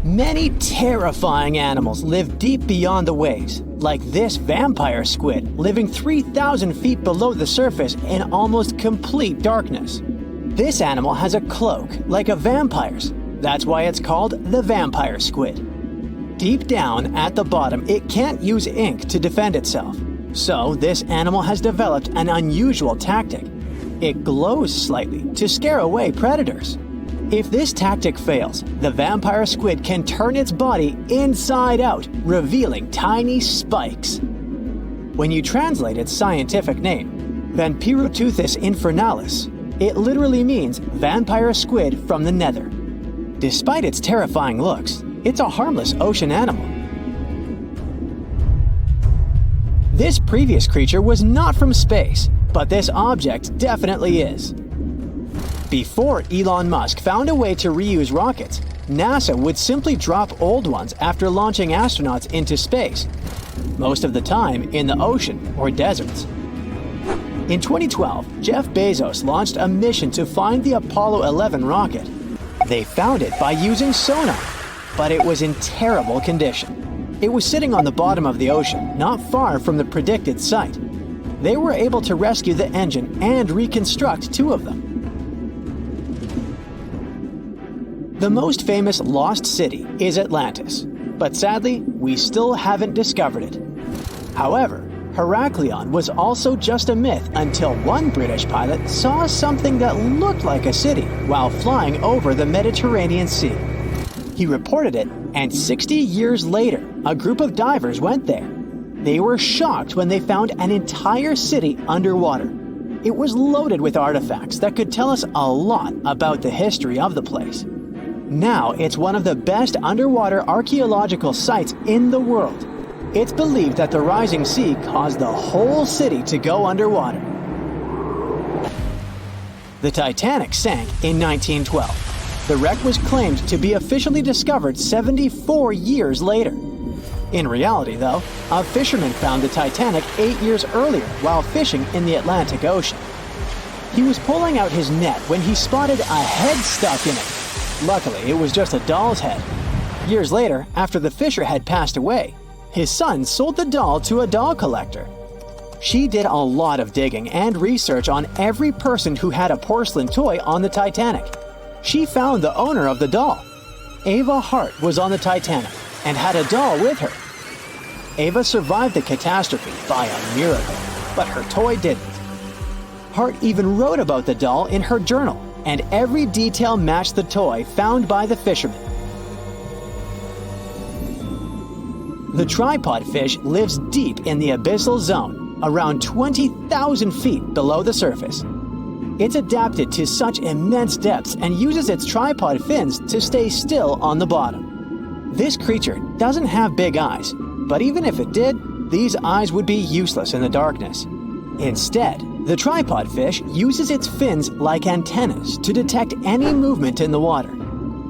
Many terrifying animals live deep beyond the waves, like this vampire squid living 3,000 feet below the surface in almost complete darkness. This animal has a cloak, like a vampire's. That's why it's called the vampire squid. Deep down at the bottom, it can't use ink to defend itself. So this animal has developed an unusual tactic. It glows slightly to scare away predators. If this tactic fails, the vampire squid can turn its body inside out, revealing tiny spikes. When you translate its scientific name, Vampiroteuthis infernalis, it literally means vampire squid from the nether. Despite its terrifying looks, it's a harmless ocean animal. This previous creature was not from space, but this object definitely is. Before Elon Musk found a way to reuse rockets, NASA would simply drop old ones after launching astronauts into space, most of the time in the ocean or deserts. In 2012, Jeff Bezos launched a mission to find the Apollo 11 rocket. They found it by using sonar, but it was in terrible condition. It was sitting on the bottom of the ocean, not far from the predicted site. They were able to rescue the engine and reconstruct two of them. The most famous lost city is Atlantis, but sadly, we still haven't discovered it. However, Heraklion was also just a myth until one British pilot saw something that looked like a city while flying over the Mediterranean Sea. He reported it, and 60 years later, a group of divers went there. They were shocked when they found an entire city underwater. It was loaded with artifacts that could tell us a lot about the history of the place. Now it's one of the best underwater archaeological sites in the world. It's believed that the rising sea caused the whole city to go underwater. The Titanic sank in 1912. The wreck was claimed to be officially discovered 74 years later. In reality, though, a fisherman found the Titanic 8 years earlier while fishing in the Atlantic Ocean. He was pulling out his net when he spotted a head stuck in it. Luckily, it was just a doll's head. Years later, after the fisher had passed away, his son sold the doll to a doll collector. She did a lot of digging and research on every person who had a porcelain toy on the Titanic. She found the owner of the doll. Ava Hart was on the Titanic and had a doll with her. Ava survived the catastrophe by a miracle, but her toy didn't. Hart even wrote about the doll in her journal, and every detail matched the toy found by the fisherman. The tripod fish lives deep in the abyssal zone, around 20,000 feet below the surface. It's adapted to such immense depths and uses its tripod fins to stay still on the bottom. This creature doesn't have big eyes, but even if it did, these eyes would be useless in the darkness. Instead, the tripod fish uses its fins like antennas to detect any movement in the water.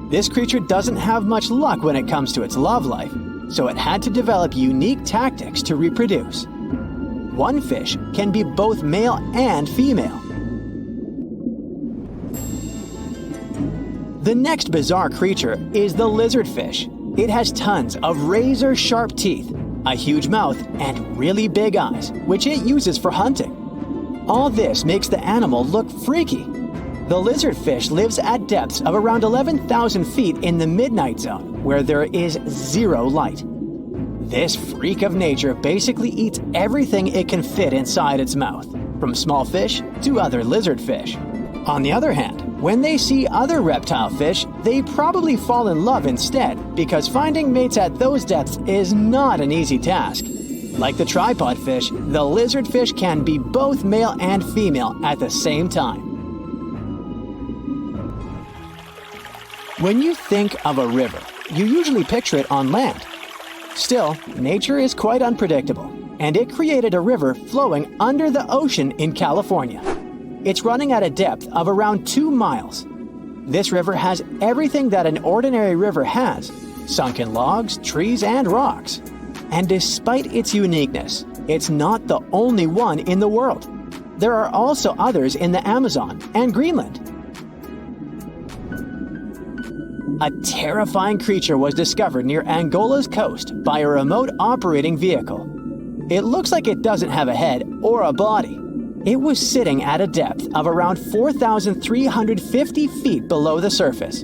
This creature doesn't have much luck when it comes to its love life, so it had to develop unique tactics to reproduce. One fish can be both male and female. The next bizarre creature is the lizardfish. It has tons of razor-sharp teeth, a huge mouth, and really big eyes, which it uses for hunting. All this makes the animal look freaky. The lizardfish lives at depths of around 11,000 feet in the midnight zone, where there is zero light. This freak of nature basically eats everything it can fit inside its mouth, from small fish to other lizardfish. On the other hand, when they see other reptile fish, they probably fall in love instead, because finding mates at those depths is not an easy task. Like the tripod fish, the lizardfish can be both male and female at the same time. When you think of a river, you usually picture it on land. Still, nature is quite unpredictable, and it created a river flowing under the ocean in California. It's running at a depth of around 2 miles. This river has everything that an ordinary river has: sunken logs, trees, and rocks. And despite its uniqueness, it's not the only one in the world. There are also others in the Amazon and Greenland. A terrifying creature was discovered near Angola's coast by a remote operating vehicle. It looks like it doesn't have a head or a body. It was sitting at a depth of around 4,350 feet below the surface.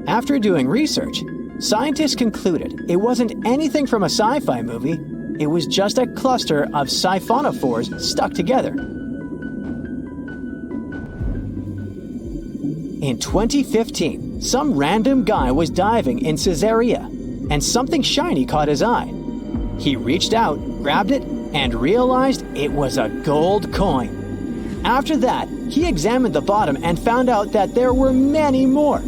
After doing research, scientists concluded it wasn't anything from a sci-fi movie. It was just a cluster of siphonophores stuck together. In 2015, some random guy was diving in Caesarea, and something shiny caught his eye. He reached out, grabbed it, and realized it was a gold coin. After that, he examined the bottom and found out that there were many more.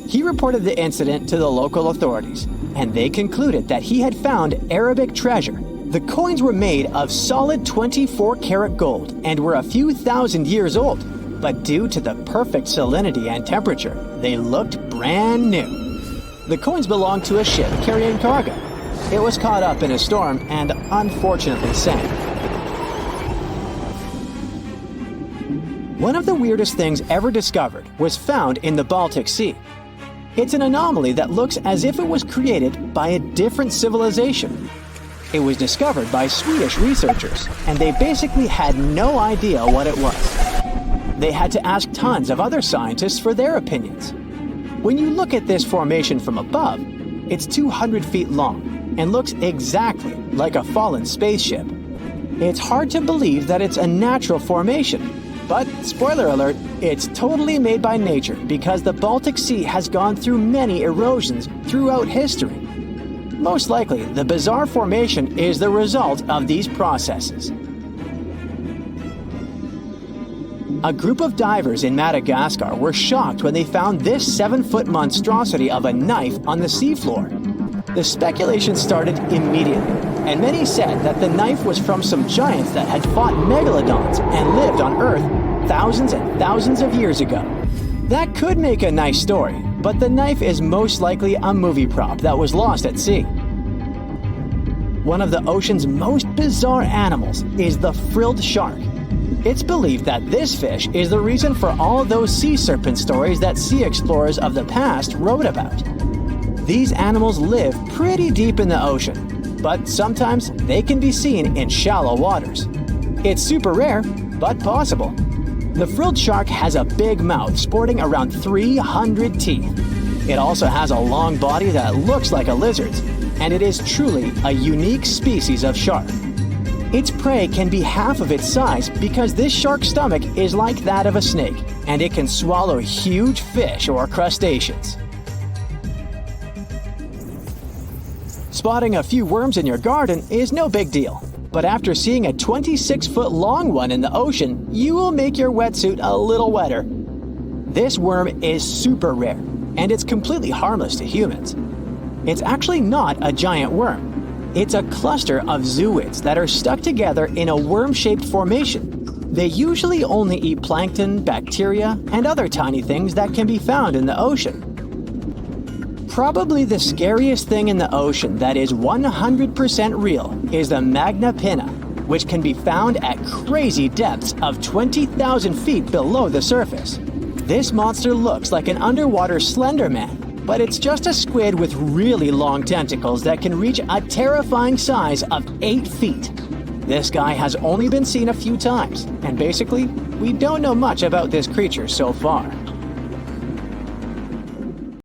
He reported the incident to the local authorities, and they concluded that he had found Arabic treasure. The coins were made of solid 24-karat gold and were a few thousand years old, but due to the perfect salinity and temperature, they looked brand new. The coins belonged to a ship carrying cargo. It was caught up in a storm and unfortunately sank. One of the weirdest things ever discovered was found in the Baltic Sea. It's an anomaly that looks as if it was created by a different civilization. It was discovered by Swedish researchers, and they basically had no idea what it was. They had to ask tons of other scientists for their opinions. When you look at this formation from above, it's 200 feet long and looks exactly like a fallen spaceship. It's hard to believe that it's a natural formation, but spoiler alert, it's totally made by nature because the Baltic Sea has gone through many erosions throughout history. Most likely, the bizarre formation is the result of these processes. A group of divers in Madagascar were shocked when they found this 7-foot monstrosity of a knife on the seafloor. The speculation started immediately, and many said that the knife was from some giants that had fought megalodons and lived on Earth thousands and thousands of years ago. That could make a nice story, but the knife is most likely a movie prop that was lost at sea. One of the ocean's most bizarre animals is the frilled shark. It's believed that this fish is the reason for all those sea serpent stories that sea explorers of the past wrote about. These animals live pretty deep in the ocean, but sometimes they can be seen in shallow waters. It's super rare, but possible. The frilled shark has a big mouth sporting around 300 teeth. It also has a long body that looks like a lizard's, and it is truly a unique species of shark. Its prey can be half of its size because this shark's stomach is like that of a snake, and it can swallow huge fish or crustaceans. Spotting a few worms in your garden is no big deal, but after seeing a 26-foot long one in the ocean, you will make your wetsuit a little wetter. This worm is super rare, and it's completely harmless to humans. It's actually not a giant worm. It's a cluster of zooids that are stuck together in a worm-shaped formation. They usually only eat plankton, bacteria, and other tiny things that can be found in the ocean. Probably the scariest thing in the ocean that is 100% real is the Magma pinna, which can be found at crazy depths of 20,000 feet below the surface. This monster looks like an underwater Slender Man, but it's just a squid with really long tentacles that can reach a terrifying size of 8 feet. This guy has only been seen a few times, and basically, we don't know much about this creature so far.